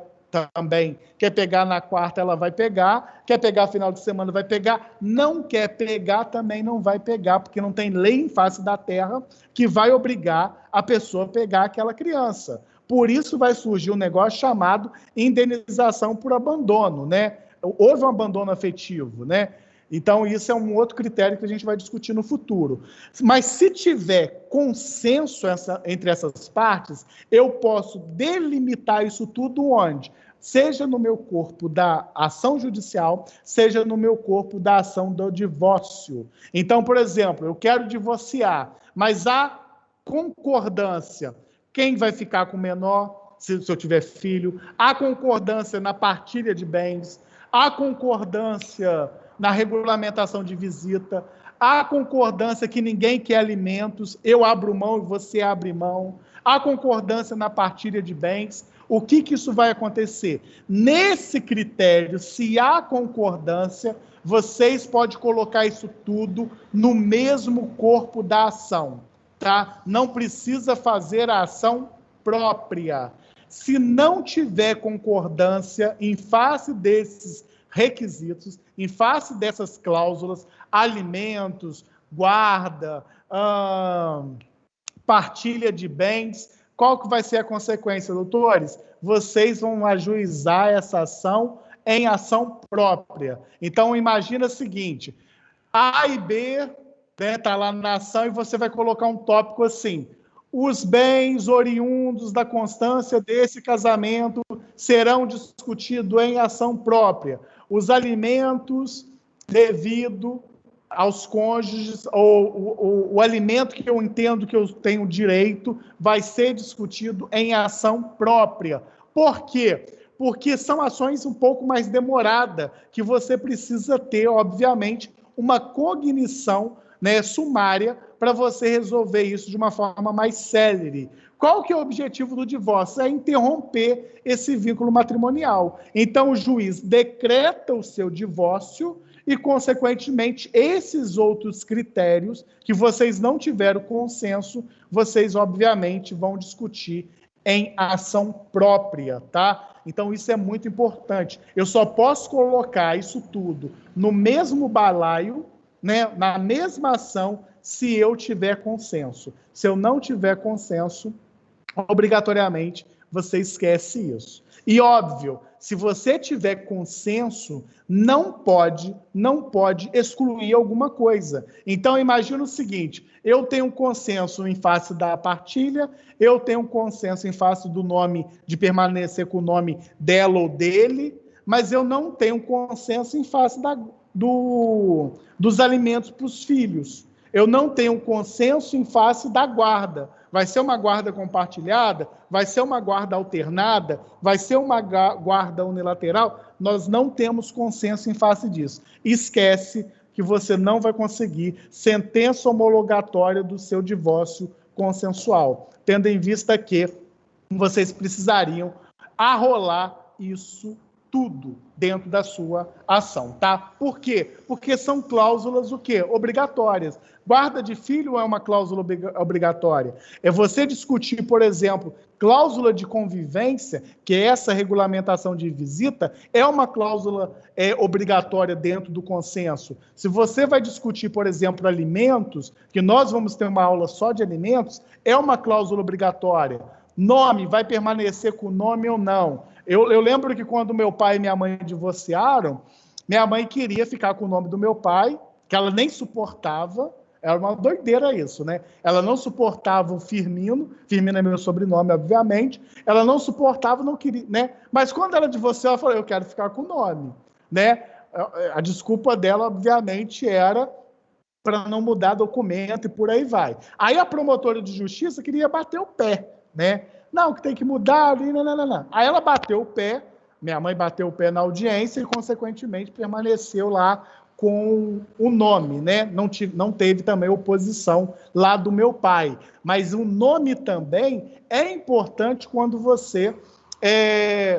também quer pegar na quarta, ela vai pegar. Quer pegar final de semana, vai pegar. Não quer pegar, também não vai pegar, porque não tem lei em face da terra que vai obrigar a pessoa a pegar aquela criança. Por isso vai surgir um negócio chamado indenização por abandono, né? Houve um abandono afetivo, né? Então, isso é um outro critério que a gente vai discutir no futuro. Mas se tiver consenso entre essas partes, eu posso delimitar isso tudo onde? Seja no meu corpo da ação judicial, seja no meu corpo da ação do divórcio. Então, por exemplo, eu quero divorciar, mas há concordância. Quem vai ficar com o menor, se eu tiver filho? Há concordância na partilha de bens? Há concordância na regulamentação de visita, há concordância que ninguém quer alimentos, eu abro mão e você abre mão, há concordância na partilha de bens, O que isso vai acontecer? Nesse critério, se há concordância, vocês podem colocar isso tudo no mesmo corpo da ação, tá? Não precisa fazer a ação própria. Se não tiver concordância em face desses requisitos, em face dessas cláusulas, alimentos, guarda, partilha de bens, qual que vai ser a consequência, doutores? Vocês vão ajuizar essa ação em ação própria. Então, imagina o seguinte, A e B, né, tá lá na ação, e você vai colocar um tópico assim: os bens oriundos da constância desse casamento serão discutidos em ação própria. Os alimentos devido aos cônjuges, ou o alimento que eu entendo que eu tenho direito, vai ser discutido em ação própria. Por quê? Porque são ações um pouco mais demoradas, que você precisa ter, obviamente, uma cognição, né, sumária, para você resolver isso de uma forma mais célere. Qual que é o objetivo do divórcio? É interromper esse vínculo matrimonial. Então, o juiz decreta o seu divórcio e, consequentemente, esses outros critérios que vocês não tiveram consenso, vocês, obviamente, vão discutir em ação própria, tá? Então, isso é muito importante. Eu só posso colocar isso tudo no mesmo balaio, né, na mesma ação, se eu tiver consenso. Se eu não tiver consenso, obrigatoriamente, você esquece isso. E, óbvio, se você tiver consenso, não pode excluir alguma coisa. Então, imagina o seguinte: eu tenho um consenso em face da partilha, eu tenho um consenso em face do nome, de permanecer com o nome dela ou dele, mas eu não tenho consenso em face dos alimentos para os filhos. Eu não tenho consenso em face da guarda. Vai ser uma guarda compartilhada? Vai ser uma guarda alternada? Vai ser uma guarda unilateral? Nós não temos consenso em face disso. Esquece que você não vai conseguir sentença homologatória do seu divórcio consensual, tendo em vista que vocês precisariam arrolar isso tudo dentro da sua ação, tá? Por quê? Porque são cláusulas o quê? Obrigatórias. Guarda de filho é uma cláusula obrigatória. É você discutir, por exemplo, cláusula de convivência, que é essa regulamentação de visita, é uma cláusula obrigatória dentro do consenso. Se você vai discutir, por exemplo, alimentos, que nós vamos ter uma aula só de alimentos, é uma cláusula obrigatória. Nome, vai permanecer com o nome ou não? Eu lembro que quando meu pai e minha mãe divorciaram, minha mãe queria ficar com o nome do meu pai, que ela nem suportava. Era uma doideira isso, né? Ela não suportava o Firmino é meu sobrenome, obviamente. Ela não suportava, não queria, né? Mas quando ela divorciou, ela falou: eu quero ficar com o nome, né? A desculpa dela, obviamente, era para não mudar documento e por aí vai. Aí a promotora de justiça queria bater o pé, né? Não, que tem que mudar ali, não. Aí ela bateu o pé, minha mãe bateu o pé na audiência e, consequentemente, permaneceu lá com o nome, né? Não teve também oposição lá do meu pai. Mas o nome também é importante quando você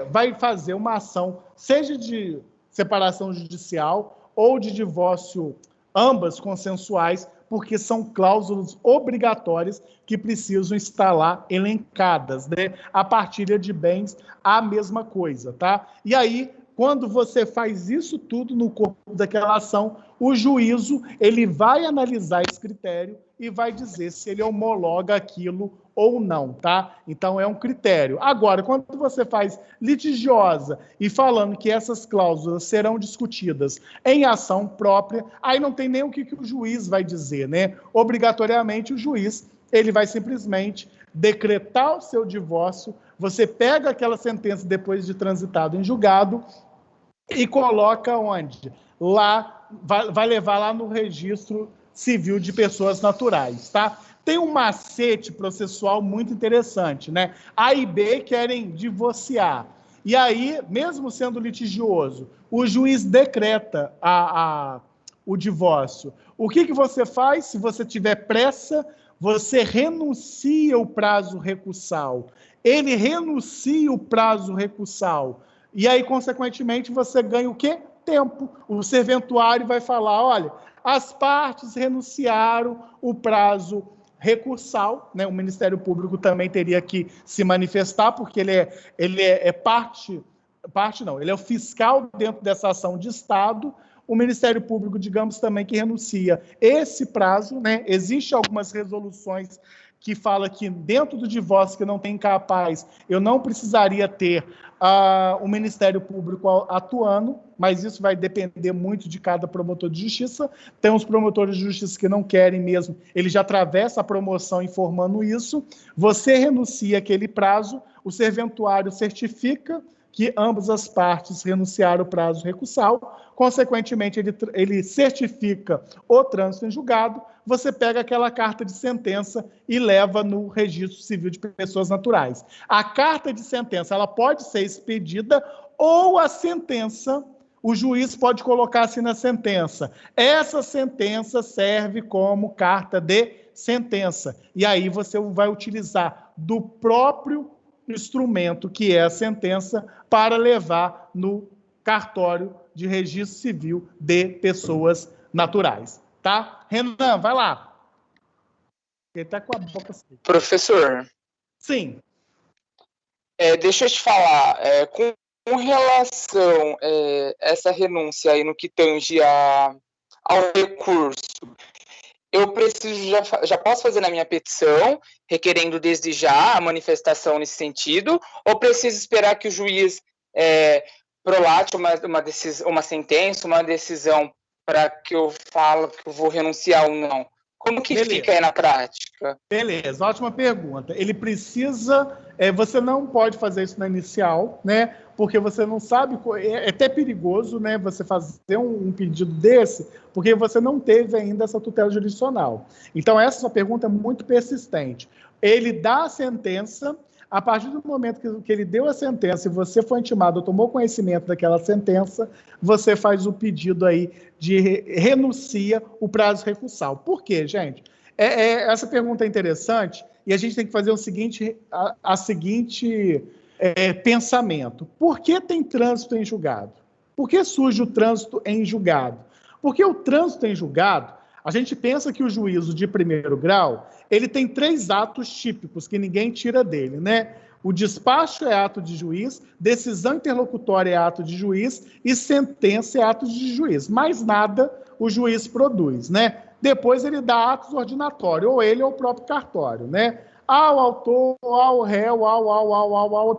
vai fazer uma ação, seja de separação judicial ou de divórcio, ambas consensuais, porque são cláusulas obrigatórias que precisam estar lá elencadas, né? A partilha de bens, a mesma coisa, tá? E aí, quando você faz isso tudo no corpo daquela ação, o juízo, ele vai analisar esse critério e vai dizer se ele homologa aquilo ou não, tá? Então, é um critério. Agora, quando você faz litigiosa e falando que essas cláusulas serão discutidas em ação própria, aí não tem nem o que o juiz vai dizer, né? Obrigatoriamente, o juiz, ele vai simplesmente decretar o seu divórcio, você pega aquela sentença depois de transitado em julgado e coloca onde? Lá, vai levar lá no registro civil de pessoas naturais, tá? Tem um macete processual muito interessante, né? A e B querem divorciar. E aí, mesmo sendo litigioso, o juiz decreta o divórcio. O que você faz? Se você tiver pressa, você renuncia o prazo recursal. Ele renuncia o prazo recursal. E aí, consequentemente, você ganha o quê? Tempo. O serventuário vai falar, olha, as partes renunciaram o prazo recursal, né? O Ministério Público também teria que se manifestar, porque ele é parte não, ele é o fiscal dentro dessa ação de Estado. O Ministério Público, digamos, também que renuncia esse prazo, né? Existem algumas resoluções que falam que dentro do divórcio que não tem incapaz, eu não precisaria ter o Ministério Público atuando, mas isso vai depender muito de cada promotor de justiça. Tem uns promotores de justiça que não querem mesmo, ele já atravessa a promoção informando isso. Você renuncia aquele prazo, o serventuário certifica que ambas as partes renunciaram o prazo recursal, consequentemente, ele certifica o trânsito em julgado, você pega aquela carta de sentença e leva no registro civil de pessoas naturais. A carta de sentença, ela pode ser expedida ou a sentença, o juiz pode colocar assim na sentença. Essa sentença serve como carta de sentença. E aí você vai utilizar do próprio instrumento, que é a sentença, para levar no cartório de registro civil de pessoas naturais. Tá? Renan, vai lá. Ele está com a boca assim. Professor. Sim. Deixa eu te falar, com relação a essa renúncia aí no que tange ao recurso, eu preciso, já posso fazer na minha petição, requerendo desde já a manifestação nesse sentido, ou preciso esperar que o juiz prolate uma sentença, uma decisão, para que eu falo que eu vou renunciar ou não? Como que fica aí na prática? Beleza, ótima pergunta. Ele precisa... você não pode fazer isso na inicial, né? Porque você não sabe... É até perigoso, né? Você fazer um pedido desse, porque você não teve ainda essa tutela jurisdicional. Então, essa sua pergunta é muito persistente. Ele dá a sentença... A partir do momento que ele deu a sentença e você foi intimado ou tomou conhecimento daquela sentença, você faz o pedido aí de renuncia o prazo recursal. Por quê, gente? Essa pergunta é interessante e a gente tem que fazer o seguinte pensamento. Por que tem trânsito em julgado? Por que surge o trânsito em julgado? Porque o trânsito em julgado, a gente pensa que o juízo de primeiro grau, ele tem 3 atos típicos que ninguém tira dele, né? O despacho é ato de juiz, decisão interlocutória é ato de juiz e sentença é ato de juiz. Mais nada o juiz produz, né? Depois ele dá atos ordinatórios, ou ele ou o próprio cartório, né? Ao autor, ao réu,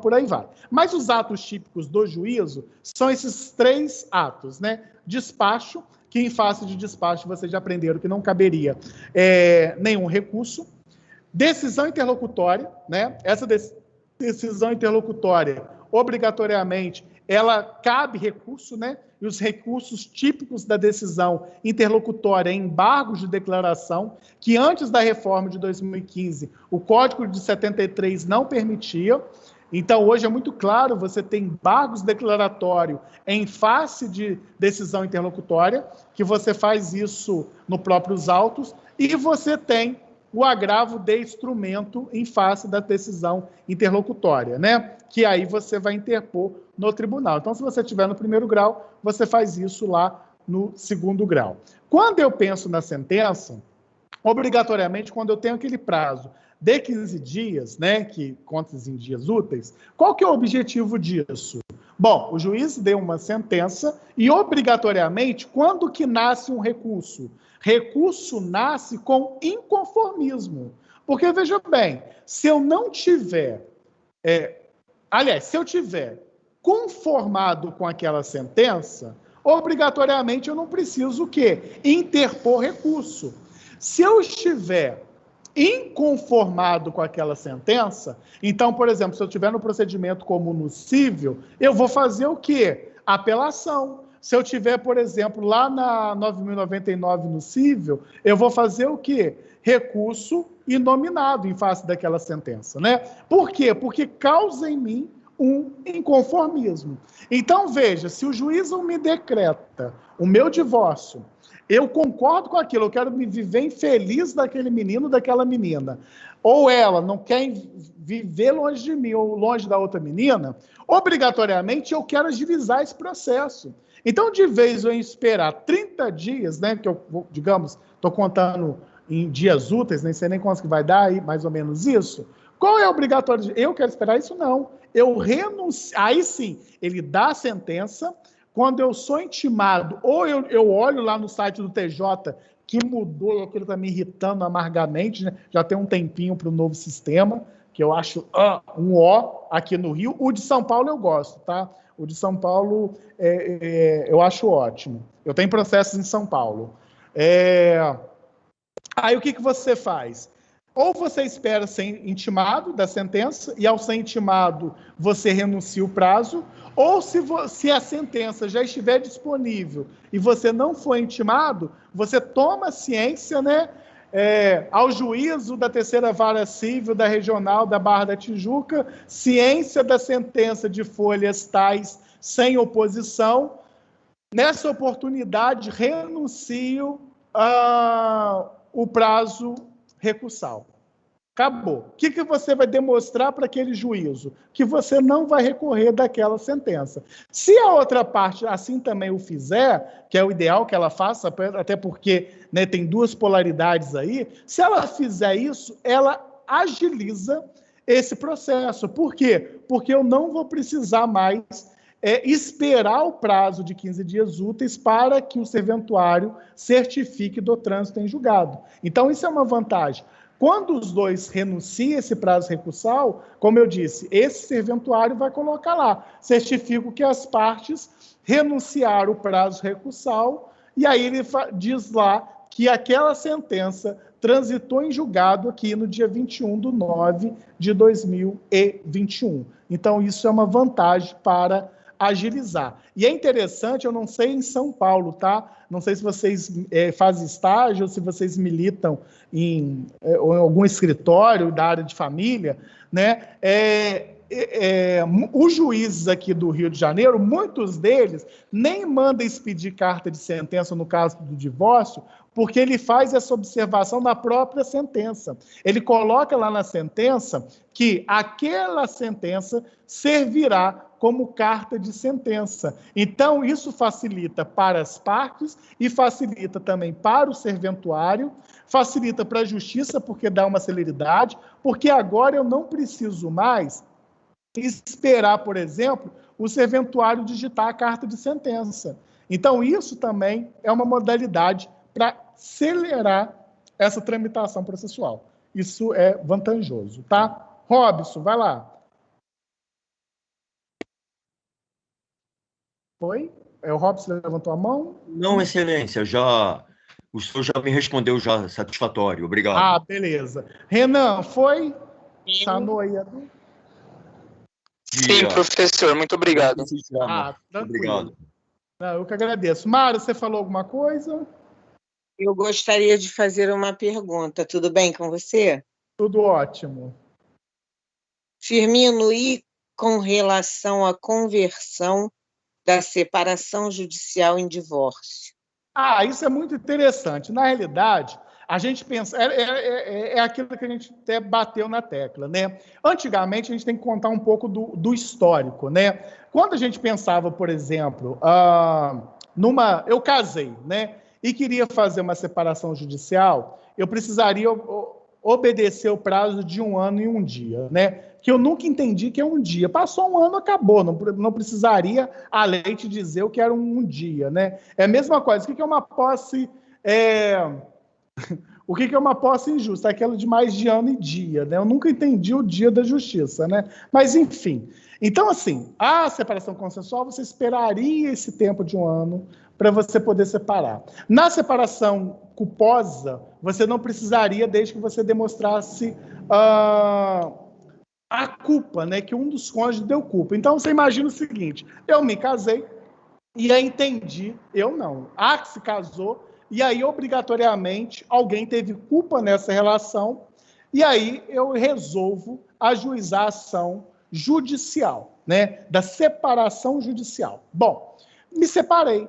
por aí vai. Mas os atos típicos do juízo são esses 3 atos, né? Despacho, que em face de despacho vocês já aprenderam que não caberia nenhum recurso. Decisão interlocutória, né? Essa decisão interlocutória, obrigatoriamente, ela cabe recurso, né? E os recursos típicos da decisão interlocutória, embargos de declaração, que antes da reforma de 2015, o Código de 73 não permitia. Então, hoje é muito claro, você tem embargos declaratórios em face de decisão interlocutória, que você faz isso no próprios autos, e você tem o agravo de instrumento em face da decisão interlocutória, né? Que aí você vai interpor no tribunal. Então, se você estiver no primeiro grau, você faz isso lá no segundo grau. Quando eu penso na sentença, obrigatoriamente, quando eu tenho aquele prazo de 15 dias, né, que conta-se em dias úteis, qual que é o objetivo disso? Bom, o juiz deu uma sentença e, obrigatoriamente, quando que nasce um recurso? Recurso nasce com inconformismo. Porque, veja bem, se eu não tiver... se eu tiver conformado com aquela sentença, obrigatoriamente eu não preciso o quê? Interpor recurso. Se eu estiver inconformado com aquela sentença, então, por exemplo, se eu estiver no procedimento comum no cível, eu vou fazer o quê? Apelação. Se eu tiver, por exemplo, lá na 9.099 no cível, eu vou fazer o quê? Recurso inominado em face daquela sentença, né? Por quê? Porque causa em mim um inconformismo. Então, veja, se o juiz me decreta o meu divórcio Eu concordo com aquilo, eu quero me viver infeliz daquele menino, daquela menina. Ou ela não quer viver longe de mim ou longe da outra menina, obrigatoriamente eu quero agilizar esse processo. Então, de vez eu esperar 30 dias, né, que eu, digamos, estou contando em dias úteis, nem sei nem quantos que vai dar, aí, mais ou menos isso, qual é a obrigatória? Eu quero esperar isso? Não. Eu renuncio, aí sim, ele dá a sentença. Quando eu sou intimado, ou eu olho lá no site do TJ, que mudou, aquilo está me irritando amargamente, né? Já tem um tempinho para o novo sistema, que eu acho um ó aqui no Rio. O de São Paulo eu gosto, tá? O de São Paulo eu acho ótimo. Eu tenho processos em São Paulo. Aí o que você faz? Ou você espera ser intimado da sentença, e ao ser intimado você renuncia o prazo, ou se a sentença já estiver disponível e você não for intimado, você toma ciência, né, ao juízo da terceira vara civil da regional da Barra da Tijuca, ciência da sentença de folhas tais sem oposição. Nessa oportunidade, renuncio o prazo recursal. Acabou. O que você vai demonstrar para aquele juízo? Que você não vai recorrer daquela sentença. Se a outra parte assim também o fizer, que é o ideal que ela faça, até porque, né, tem duas polaridades aí, se ela fizer isso, ela agiliza esse processo. Por quê? Porque eu não vou precisar mais esperar o prazo de 15 dias úteis para que o serventuário certifique do trânsito em julgado. Então, isso é uma vantagem. Quando os dois renunciam esse prazo recursal, como eu disse, esse serventuário vai colocar lá, certifico que as partes renunciaram o prazo recursal, e aí ele diz lá que aquela sentença transitou em julgado aqui no dia 21/9/2021. Então, isso é uma vantagem para agilizar. E é interessante, eu não sei em São Paulo, tá? Não sei se vocês fazem estágio ou se vocês militam em algum escritório da área de família, né? Os juízes aqui do Rio de Janeiro, muitos deles nem mandam expedir carta de sentença no caso do divórcio, porque ele faz essa observação na própria sentença. Ele coloca lá na sentença que aquela sentença servirá como carta de sentença. Então, isso facilita para as partes e facilita também para o serventuário, facilita para a justiça, porque dá uma celeridade, porque agora eu não preciso mais esperar, por exemplo, o serventuário digitar a carta de sentença. Então, isso também é uma modalidade para acelerar essa tramitação processual. Isso é vantajoso, tá? Robson, vai lá. Foi? O Robson levantou a mão? Não, excelência, o senhor já me respondeu já satisfatório, obrigado. Ah, beleza. Renan, foi? Sanou aí. Sim, professor, muito obrigado. Obrigado. Não, eu que agradeço. Mara, você falou alguma coisa? Eu gostaria de fazer uma pergunta. Tudo bem com você? Tudo ótimo. Firmino, e com relação à conversão da separação judicial em divórcio? Isso é muito interessante. Na realidade, a gente pensa... É aquilo que a gente até bateu na tecla, né? Antigamente, a gente tem que contar um pouco do histórico, né? Quando a gente pensava, por exemplo, eu casei, né? E queria fazer uma separação judicial, eu precisaria obedecer o prazo de 1 ano e 1 dia, né? Que eu nunca entendi que é 1 dia. Passou 1 ano, acabou. Não precisaria a lei te dizer o que era 1 dia, né? É a mesma coisa. O que é uma posse... O que é uma posse injusta? Aquela de mais de ano e dia, né? Eu nunca entendi o dia da justiça, né? Mas, enfim. Então, assim, a separação consensual, você esperaria esse tempo de 1 ano para você poder separar. Na separação culposa, você não precisaria, desde que você demonstrasse a culpa, né? Que um dos cônjuges deu culpa. Então, você imagina o seguinte, eu me casei e aí entendi, eu não. Que se casou, e aí, obrigatoriamente, alguém teve culpa nessa relação, e aí eu resolvo ajuizar a ação judicial, né? Da separação judicial. Bom, me separei.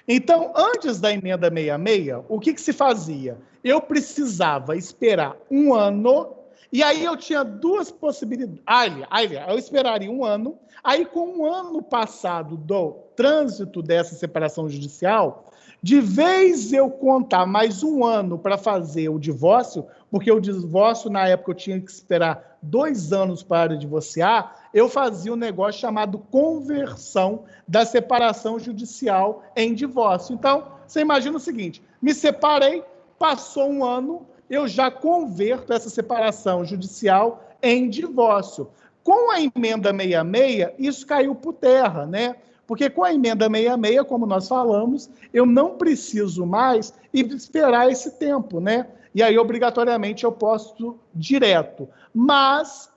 Então, antes da emenda 66, o que se fazia? Eu precisava esperar 1 ano, e aí eu tinha 2 possibilidades. Eu esperaria 1 ano, aí com 1 ano passado do trânsito dessa separação judicial, de vez eu contar mais 1 ano para fazer o divórcio, porque o divórcio, na época, eu tinha que esperar 2 anos para divorciar, eu fazia um negócio chamado conversão da separação judicial em divórcio. Então, você imagina o seguinte, me separei, passou 1 ano, eu já converto essa separação judicial em divórcio. Com a emenda 66, isso caiu por terra, né? Porque com a emenda 66, como nós falamos, eu não preciso mais esperar esse tempo, né? E aí, obrigatoriamente, eu posso direto. Mas,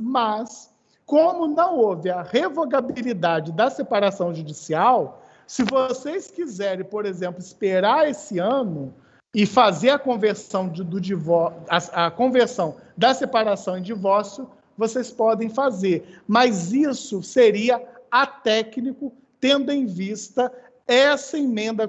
como não houve a revogabilidade da separação judicial, se vocês quiserem, por exemplo, esperar esse ano e fazer a conversão do divórcio, a conversão da separação em divórcio, vocês podem fazer. Mas isso seria atécnico, tendo em vista essa emenda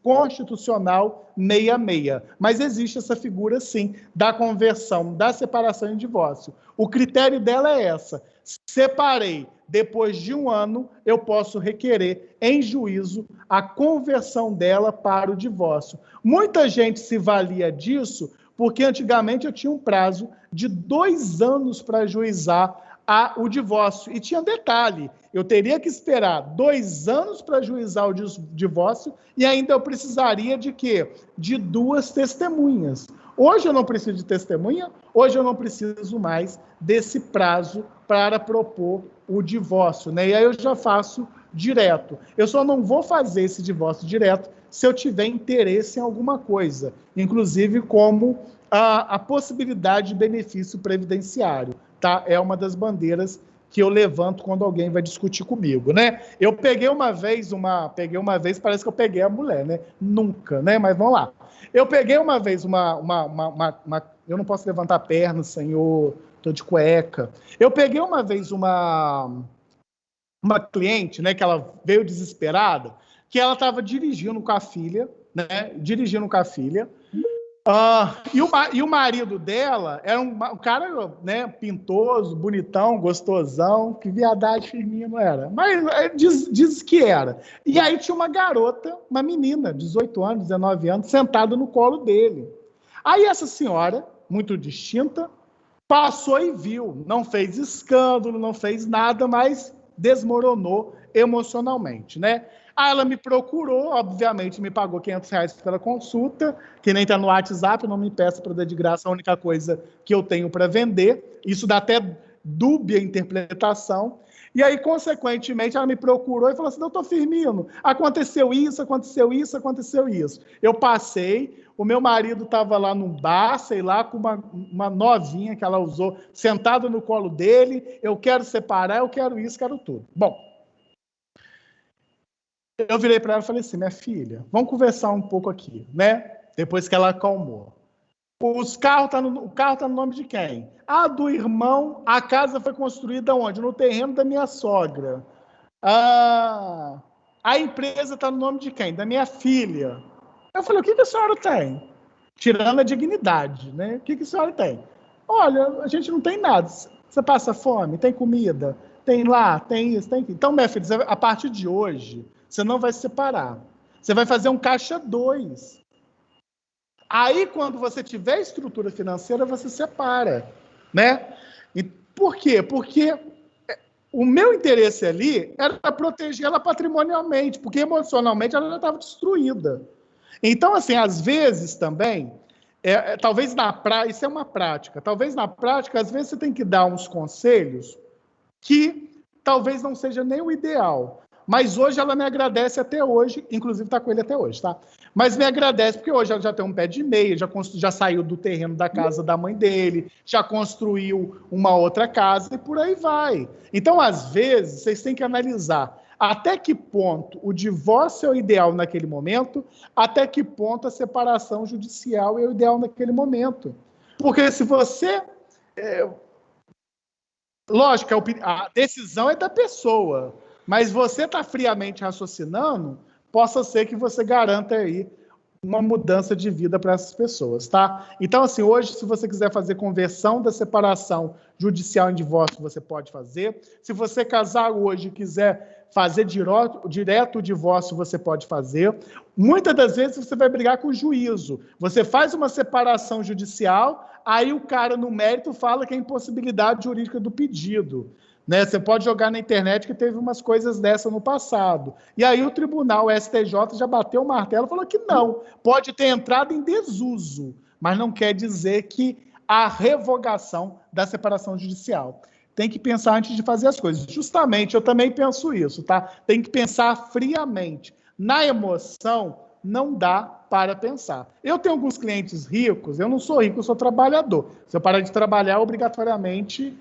constitucional 66. Mas existe essa figura, sim, da conversão, da separação em divórcio. O critério dela é essa. Separei, depois de 1 ano, eu posso requerer em juízo a conversão dela para o divórcio. Muita gente se valia disso porque antigamente eu tinha um prazo de 2 anos para ajuizar o divórcio. E tinha detalhe, eu teria que esperar 2 anos para ajuizar o divórcio e ainda eu precisaria de quê? De 2 testemunhas. Hoje eu não preciso de testemunha, hoje eu não preciso mais desse prazo para propor o divórcio, né? E aí eu já faço direto. Eu só não vou fazer esse divórcio direto se eu tiver interesse em alguma coisa, inclusive como a possibilidade de benefício previdenciário. Tá? É uma das bandeiras que eu levanto quando alguém vai discutir comigo, né? Eu peguei uma vez, parece que eu peguei a mulher, né? Nunca, né? Mas vamos lá. Eu peguei uma vez eu não posso levantar a perna, senhor, tô de cueca. Eu peguei uma vez uma cliente, né? Que ela veio desesperada, que ela estava dirigindo com a filha, né? E o marido dela era um cara, né, pintoso, bonitão, gostosão, que viadagem firminha não era. Mas diz que era. E aí tinha uma garota, uma menina, 18 anos, 19 anos, sentada no colo dele. Aí essa senhora, muito distinta, passou e viu. Não fez escândalo, não fez nada, mas desmoronou emocionalmente, né? Aí ela me procurou, obviamente me pagou R$500 pela consulta, que nem está no WhatsApp, não me peça para dar de graça a única coisa que eu tenho para vender. Isso dá até dúbia interpretação. E aí, consequentemente, ela me procurou e falou assim, doutor Firmino, aconteceu isso. Eu passei, o meu marido estava lá num bar, sei lá, com uma novinha que ela usou, sentada no colo dele, eu quero separar, eu quero isso, quero tudo. Bom, eu virei para ela e falei assim, minha filha, vamos conversar um pouco aqui, né? Depois que ela acalmou. O carro tá no nome de quem? Do irmão. A casa foi construída onde? No terreno da minha sogra. A empresa está no nome de quem? Da minha filha. Eu falei, o que a senhora tem? Tirando a dignidade, né? O que a senhora tem? Olha, a gente não tem nada. Você passa fome? Tem comida? Tem lá? Tem isso? Tem aquilo. Então, minha filha, a partir de hoje, você não vai se separar. Você vai fazer um caixa 2. Aí, quando você tiver estrutura financeira, você separa, né? E por quê? Porque o meu interesse ali era proteger ela patrimonialmente, porque emocionalmente ela já estava destruída. Então, assim, às vezes também, talvez na prática, isso é uma prática, talvez na prática, às vezes você tem que dar uns conselhos que talvez não seja nem o ideal. Mas hoje ela me agradece até hoje, inclusive está com ele até hoje, tá? Mas me agradece porque hoje ela já tem um pé de meia, já saiu do terreno da casa da mãe dele, já construiu uma outra casa e por aí vai. Então, às vezes, vocês têm que analisar até que ponto o divórcio é o ideal naquele momento, até que ponto a separação judicial é o ideal naquele momento. Porque se você... Lógico, a decisão é da pessoa, mas você está friamente raciocinando, possa ser que você garanta aí uma mudança de vida para essas pessoas, tá? Então, assim, hoje, se você quiser fazer conversão da separação judicial em divórcio, você pode fazer. Se você casar hoje e quiser fazer direto o divórcio, você pode fazer. Muitas das vezes você vai brigar com o juízo. Você faz uma separação judicial, aí o cara, no mérito, fala que é impossibilidade jurídica do pedido. Né? Você pode jogar na internet que teve umas coisas dessa no passado. E aí o tribunal, o STJ, já bateu o martelo e falou que não, pode ter entrado em desuso, mas não quer dizer que há revogação da separação judicial. Tem que pensar antes de fazer as coisas. Justamente, eu também penso isso, tá? Tem que pensar friamente. Na emoção, não dá para pensar. Eu tenho alguns clientes ricos, eu não sou rico, eu sou trabalhador. Se eu parar de trabalhar, obrigatoriamente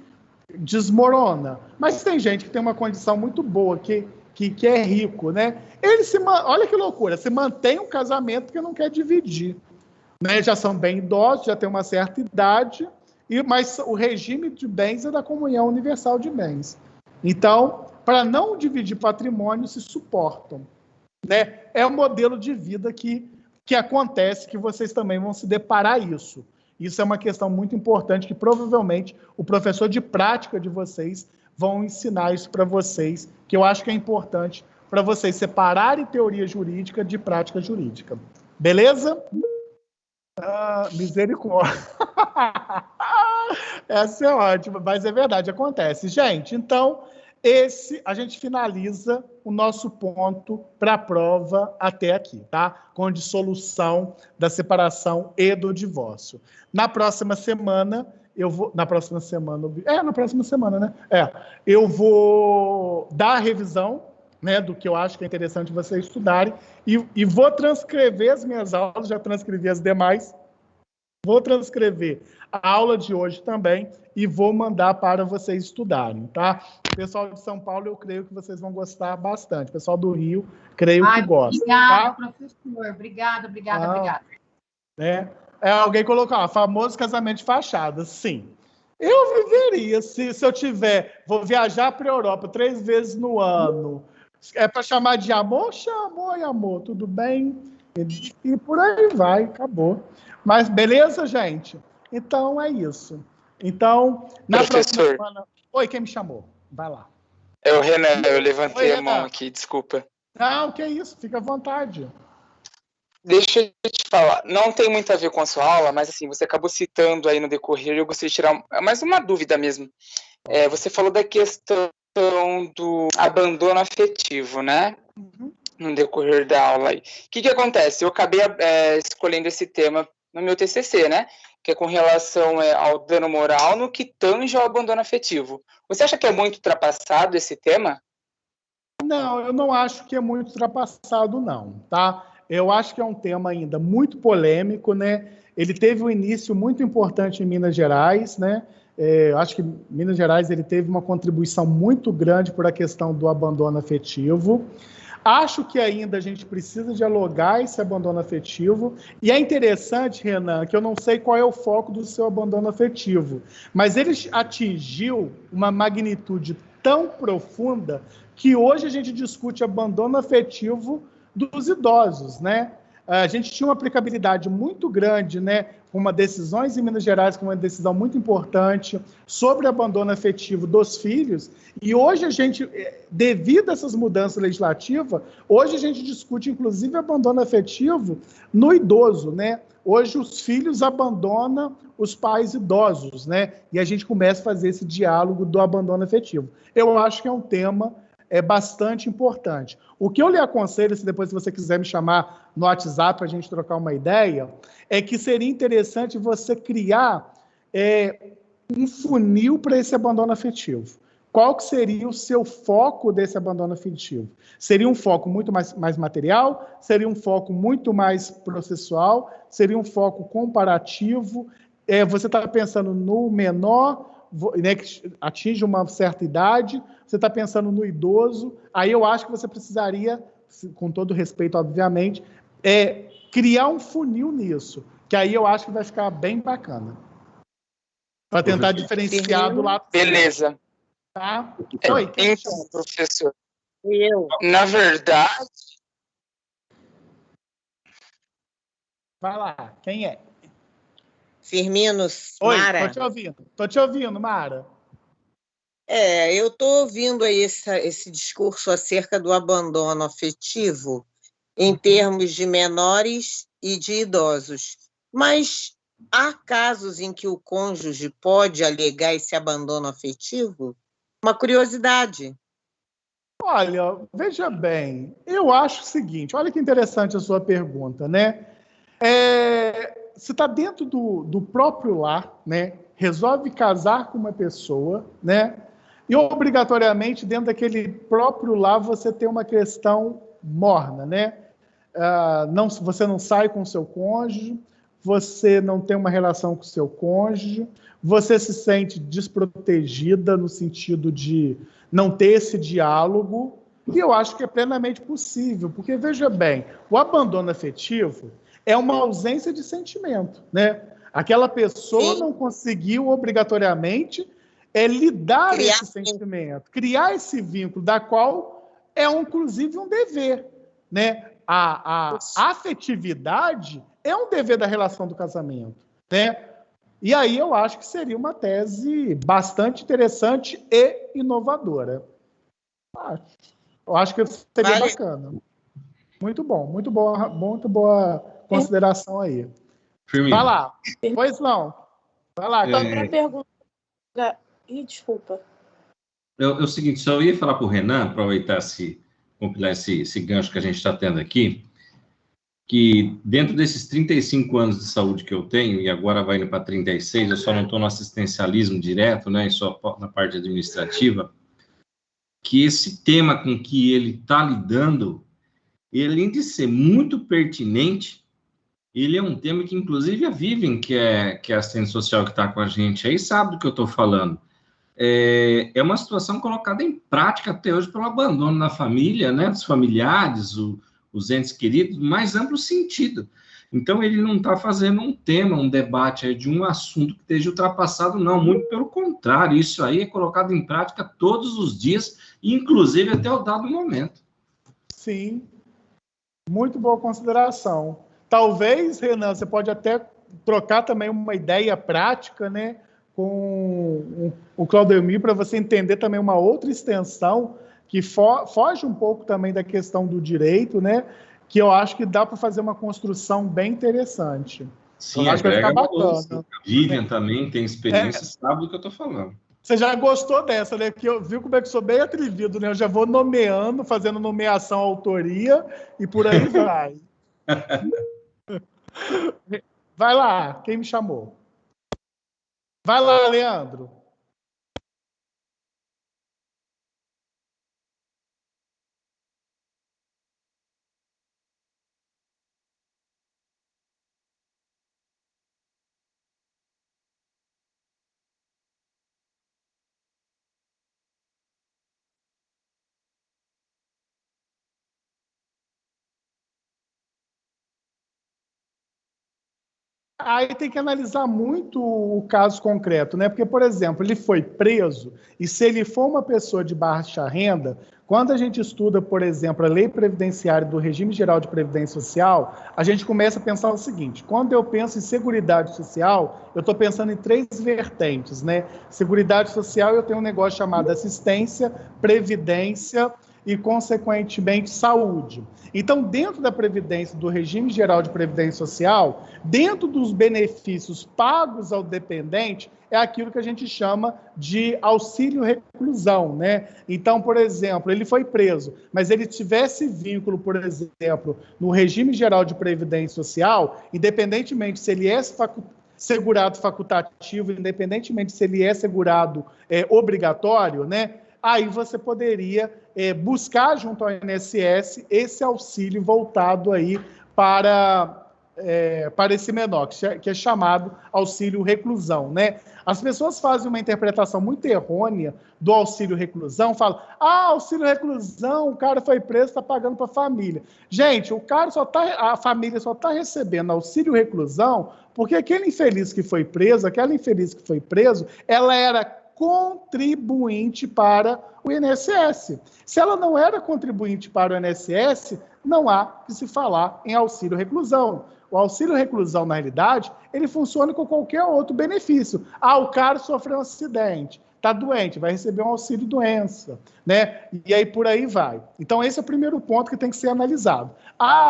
desmorona. Mas tem gente que tem uma condição muito boa, que é rico, né? Olha que loucura, se mantém um casamento porque não quer dividir. Né? Já são bem idosos, já têm uma certa idade, mas o regime de bens é da comunhão universal de bens. Então, para não dividir patrimônio, se suportam. Né? É um modelo de vida que acontece, que vocês também vão se deparar isso. Isso é uma questão muito importante que provavelmente o professor de prática de vocês vão ensinar isso para vocês, que eu acho que é importante para vocês separarem teoria jurídica de prática jurídica. Beleza? Misericórdia. Essa é ótima, mas é verdade, acontece. Gente, então, a gente finaliza o nosso ponto para a prova até aqui, tá? Com a dissolução da separação e do divórcio. Na próxima semana, eu vou dar a revisão, né, do que eu acho que é interessante vocês estudarem e vou transcrever as minhas aulas, já transcrevi as demais, vou transcrever a aula de hoje também e vou mandar para vocês estudarem, tá? O pessoal de São Paulo, eu creio que vocês vão gostar bastante. O pessoal do Rio, creio que gosta. Obrigada, tá? professor. Obrigada. Né? Alguém colocou, famoso casamento de fachada. Sim. Eu viveria, se eu vou viajar para a Europa 3 vezes no ano. É para chamar de amor? Chamou e amor, tudo bem? E por aí vai, acabou. Mas beleza, gente? Então é isso. Então, na próxima semana... Oi, quem me chamou? Vai lá. É o Renan, eu levantei a mão aqui, desculpa. Não, que isso, fica à vontade. Deixa eu te falar, não tem muito a ver com a sua aula, mas assim, você acabou citando aí no decorrer, eu gostaria de tirar mais uma dúvida mesmo. Você falou da questão do abandono afetivo, né? No decorrer da aula aí. O que acontece? Eu acabei escolhendo esse tema no meu TCC, né? Que é com relação ao dano moral no que tange ao abandono afetivo. Você acha que é muito ultrapassado esse tema? Não, eu não acho que é muito ultrapassado, não, tá? Eu acho que é um tema ainda muito polêmico, né? Ele teve um início muito importante em Minas Gerais, né? Acho que Minas Gerais ele teve uma contribuição muito grande por a questão do abandono afetivo. Acho que ainda a gente precisa dialogar esse abandono afetivo. E é interessante, Renan, que eu não sei qual é o foco do seu abandono afetivo, mas ele atingiu uma magnitude tão profunda que hoje a gente discute abandono afetivo dos idosos, né? A gente tinha uma aplicabilidade muito grande, né, com uma decisões em Minas Gerais, com uma decisão muito importante sobre abandono afetivo dos filhos, e hoje a gente, devido a essas mudanças legislativas, hoje a gente discute, inclusive, abandono afetivo no idoso, né? Hoje os filhos abandonam os pais idosos, né? E a gente começa a fazer esse diálogo do abandono afetivo. Eu acho que é um tema bastante importante. O que eu lhe aconselho, se depois você quiser me chamar no WhatsApp para a gente trocar uma ideia, é que seria interessante você criar um funil para esse abandono afetivo. Qual que seria o seu foco desse abandono afetivo? Seria um foco muito mais material? Seria um foco muito mais processual? Seria um foco comparativo? Você está pensando no menor, né, que atinge uma certa idade, você está pensando no idoso, aí eu acho que você precisaria, com todo respeito, obviamente, criar um funil nisso, que aí eu acho que vai ficar bem bacana. Para tentar diferenciar do lado... Beleza. Tá? Então, professor, na verdade, Vai lá, quem é? Firminos, Oi, Mara. Tô te ouvindo, Mara. Eu estou ouvindo aí esse discurso acerca do abandono afetivo em termos de menores e de idosos. Mas há casos em que o cônjuge pode alegar esse abandono afetivo? Uma curiosidade. Olha, veja bem, eu acho o seguinte, olha que interessante a sua pergunta, né? Se está dentro do próprio lar, né? Resolve casar com uma pessoa, né? E obrigatoriamente dentro daquele próprio lar você tem uma questão morna, né? Você não sai com o seu cônjuge, você não tem uma relação com o seu cônjuge, você se sente desprotegida no sentido de não ter esse diálogo, e eu acho que é plenamente possível, porque, veja bem, o abandono afetivo é uma ausência de sentimento, né? Aquela pessoa não conseguiu obrigatoriamente lidar esse sentimento, criar esse vínculo, da qual é, inclusive, um dever, né? A afetividade é um dever da relação do casamento, né? E aí eu acho que seria uma tese bastante interessante e inovadora. Eu acho que seria bacana. Muito bom, muito boa consideração aí. Firmino. Vai lá. Pois não. Vai lá. Outra pergunta. Desculpa. É o seguinte, só ia falar para o Renan, aproveitar compilar esse gancho que a gente está tendo aqui, que dentro desses 35 anos de saúde que eu tenho, e agora vai indo para 36, eu só não estou no assistencialismo direto, né, e só na parte administrativa, que esse tema com que ele está lidando, ele, além de ser muito pertinente, ele é um tema que, inclusive, a Vivian, que é assistente social que está com a gente aí, sabe do que eu estou falando. É uma situação colocada em prática até hoje pelo abandono da família, né, dos familiares, os entes queridos, no mais amplo sentido. Então, ele não está fazendo um tema, um debate aí de um assunto que esteja ultrapassado, não, muito pelo contrário, isso aí é colocado em prática todos os dias, inclusive até o dado momento. Sim, muito boa consideração. Talvez, Renan, você pode até trocar também uma ideia prática, né, com o Claudemir, para você entender também uma outra extensão que foge um pouco também da questão do direito, né? Que eu acho que dá para fazer uma construção bem interessante. Sim, acho que vai ficar bacana. A Vivian também tem experiência, sabe do que eu estou falando. Você já gostou dessa, né? Porque eu vi como é que sou bem atrevido, né? Eu já vou nomeando, fazendo nomeação, autoria, e por aí vai. Vai lá, quem me chamou? Vai lá, Leandro. Aí tem que analisar muito o caso concreto, né? Porque, por exemplo, ele foi preso, e se ele for uma pessoa de baixa renda, quando a gente estuda, por exemplo, a lei previdenciária do regime geral de previdência social, a gente começa a pensar o seguinte: quando eu penso em seguridade social, eu estou pensando em 3 vertentes, né? Seguridade social, eu tenho um negócio chamado assistência, previdência e, consequentemente, saúde. Então, dentro da Previdência, do regime geral de previdência social, dentro dos benefícios pagos ao dependente, é aquilo que a gente chama de auxílio-reclusão, né? Então, por exemplo, ele foi preso, mas ele tivesse vínculo, por exemplo, no regime geral de previdência social, independentemente se ele é segurado facultativo, independentemente se ele é segurado obrigatório, né? Aí você poderia buscar junto ao INSS esse auxílio voltado aí para esse menor, que é chamado auxílio reclusão, né? As pessoas fazem uma interpretação muito errônea do auxílio reclusão, falam: auxílio reclusão, o cara foi preso, está pagando para a família. Gente, a família só está recebendo auxílio reclusão porque aquele infeliz que foi preso, aquela infeliz que foi preso, ela era contribuinte para o INSS. Se ela não era contribuinte para o INSS, não há que se falar em auxílio reclusão. O auxílio reclusão, na realidade, ele funciona com qualquer outro benefício. O cara sofreu um acidente, está doente, vai receber um auxílio doença, né? E aí por aí vai. Então, esse é o primeiro ponto que tem que ser analisado.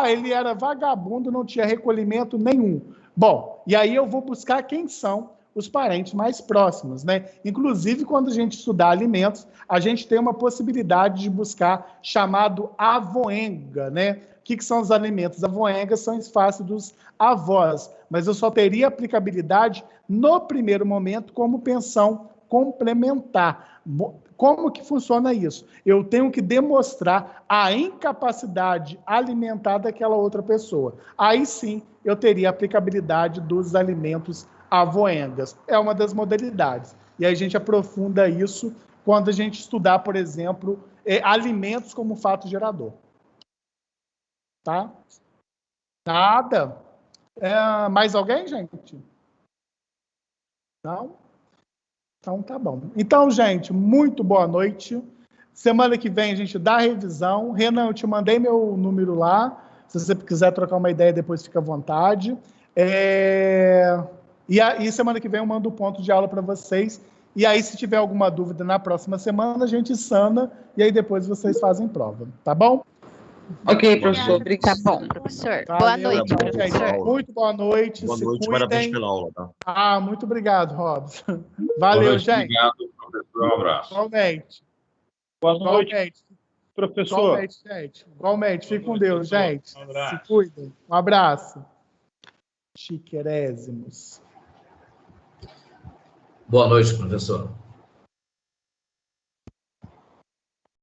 Ele era vagabundo, não tinha recolhimento nenhum. Bom, e aí eu vou buscar quem são os parentes mais próximos, né? Inclusive, quando a gente estudar alimentos, a gente tem uma possibilidade de buscar chamado avoenga, né? O que são os alimentos? Avoenga são esfaces dos avós, mas eu só teria aplicabilidade no primeiro momento como pensão complementar. Como que funciona isso? Eu tenho que demonstrar a incapacidade alimentar daquela outra pessoa. Aí sim, eu teria aplicabilidade dos alimentos avoengas. É uma das modalidades. E aí a gente aprofunda isso quando a gente estudar, por exemplo, alimentos como fato gerador. Tá? Nada. Mais alguém, gente? Não? Então, tá bom. Então, gente, muito boa noite. Semana que vem a gente dá a revisão. Renan, eu te mandei meu número lá. Se você quiser trocar uma ideia, depois fica à vontade. E semana que vem eu mando o ponto de aula para vocês. E aí, se tiver alguma dúvida na próxima semana, a gente sana e aí depois vocês fazem prova. Tá bom? Ok, professor. Obrigado. Tá bom, professor. Valeu, boa noite, então, professor. Gente, muito boa noite. Boa se noite, cuidem. parabéns pela aula. Tá? Muito obrigado, Robson. Valeu, noite, gente. Obrigado, professor. Um abraço. Igualmente. Boa noite, Igualmente. professor. Igualmente, gente. Igualmente. Fique com Deus, gente. Um abraço. Se cuidem. Um abraço. Chiquerésimos. Boa noite, professor.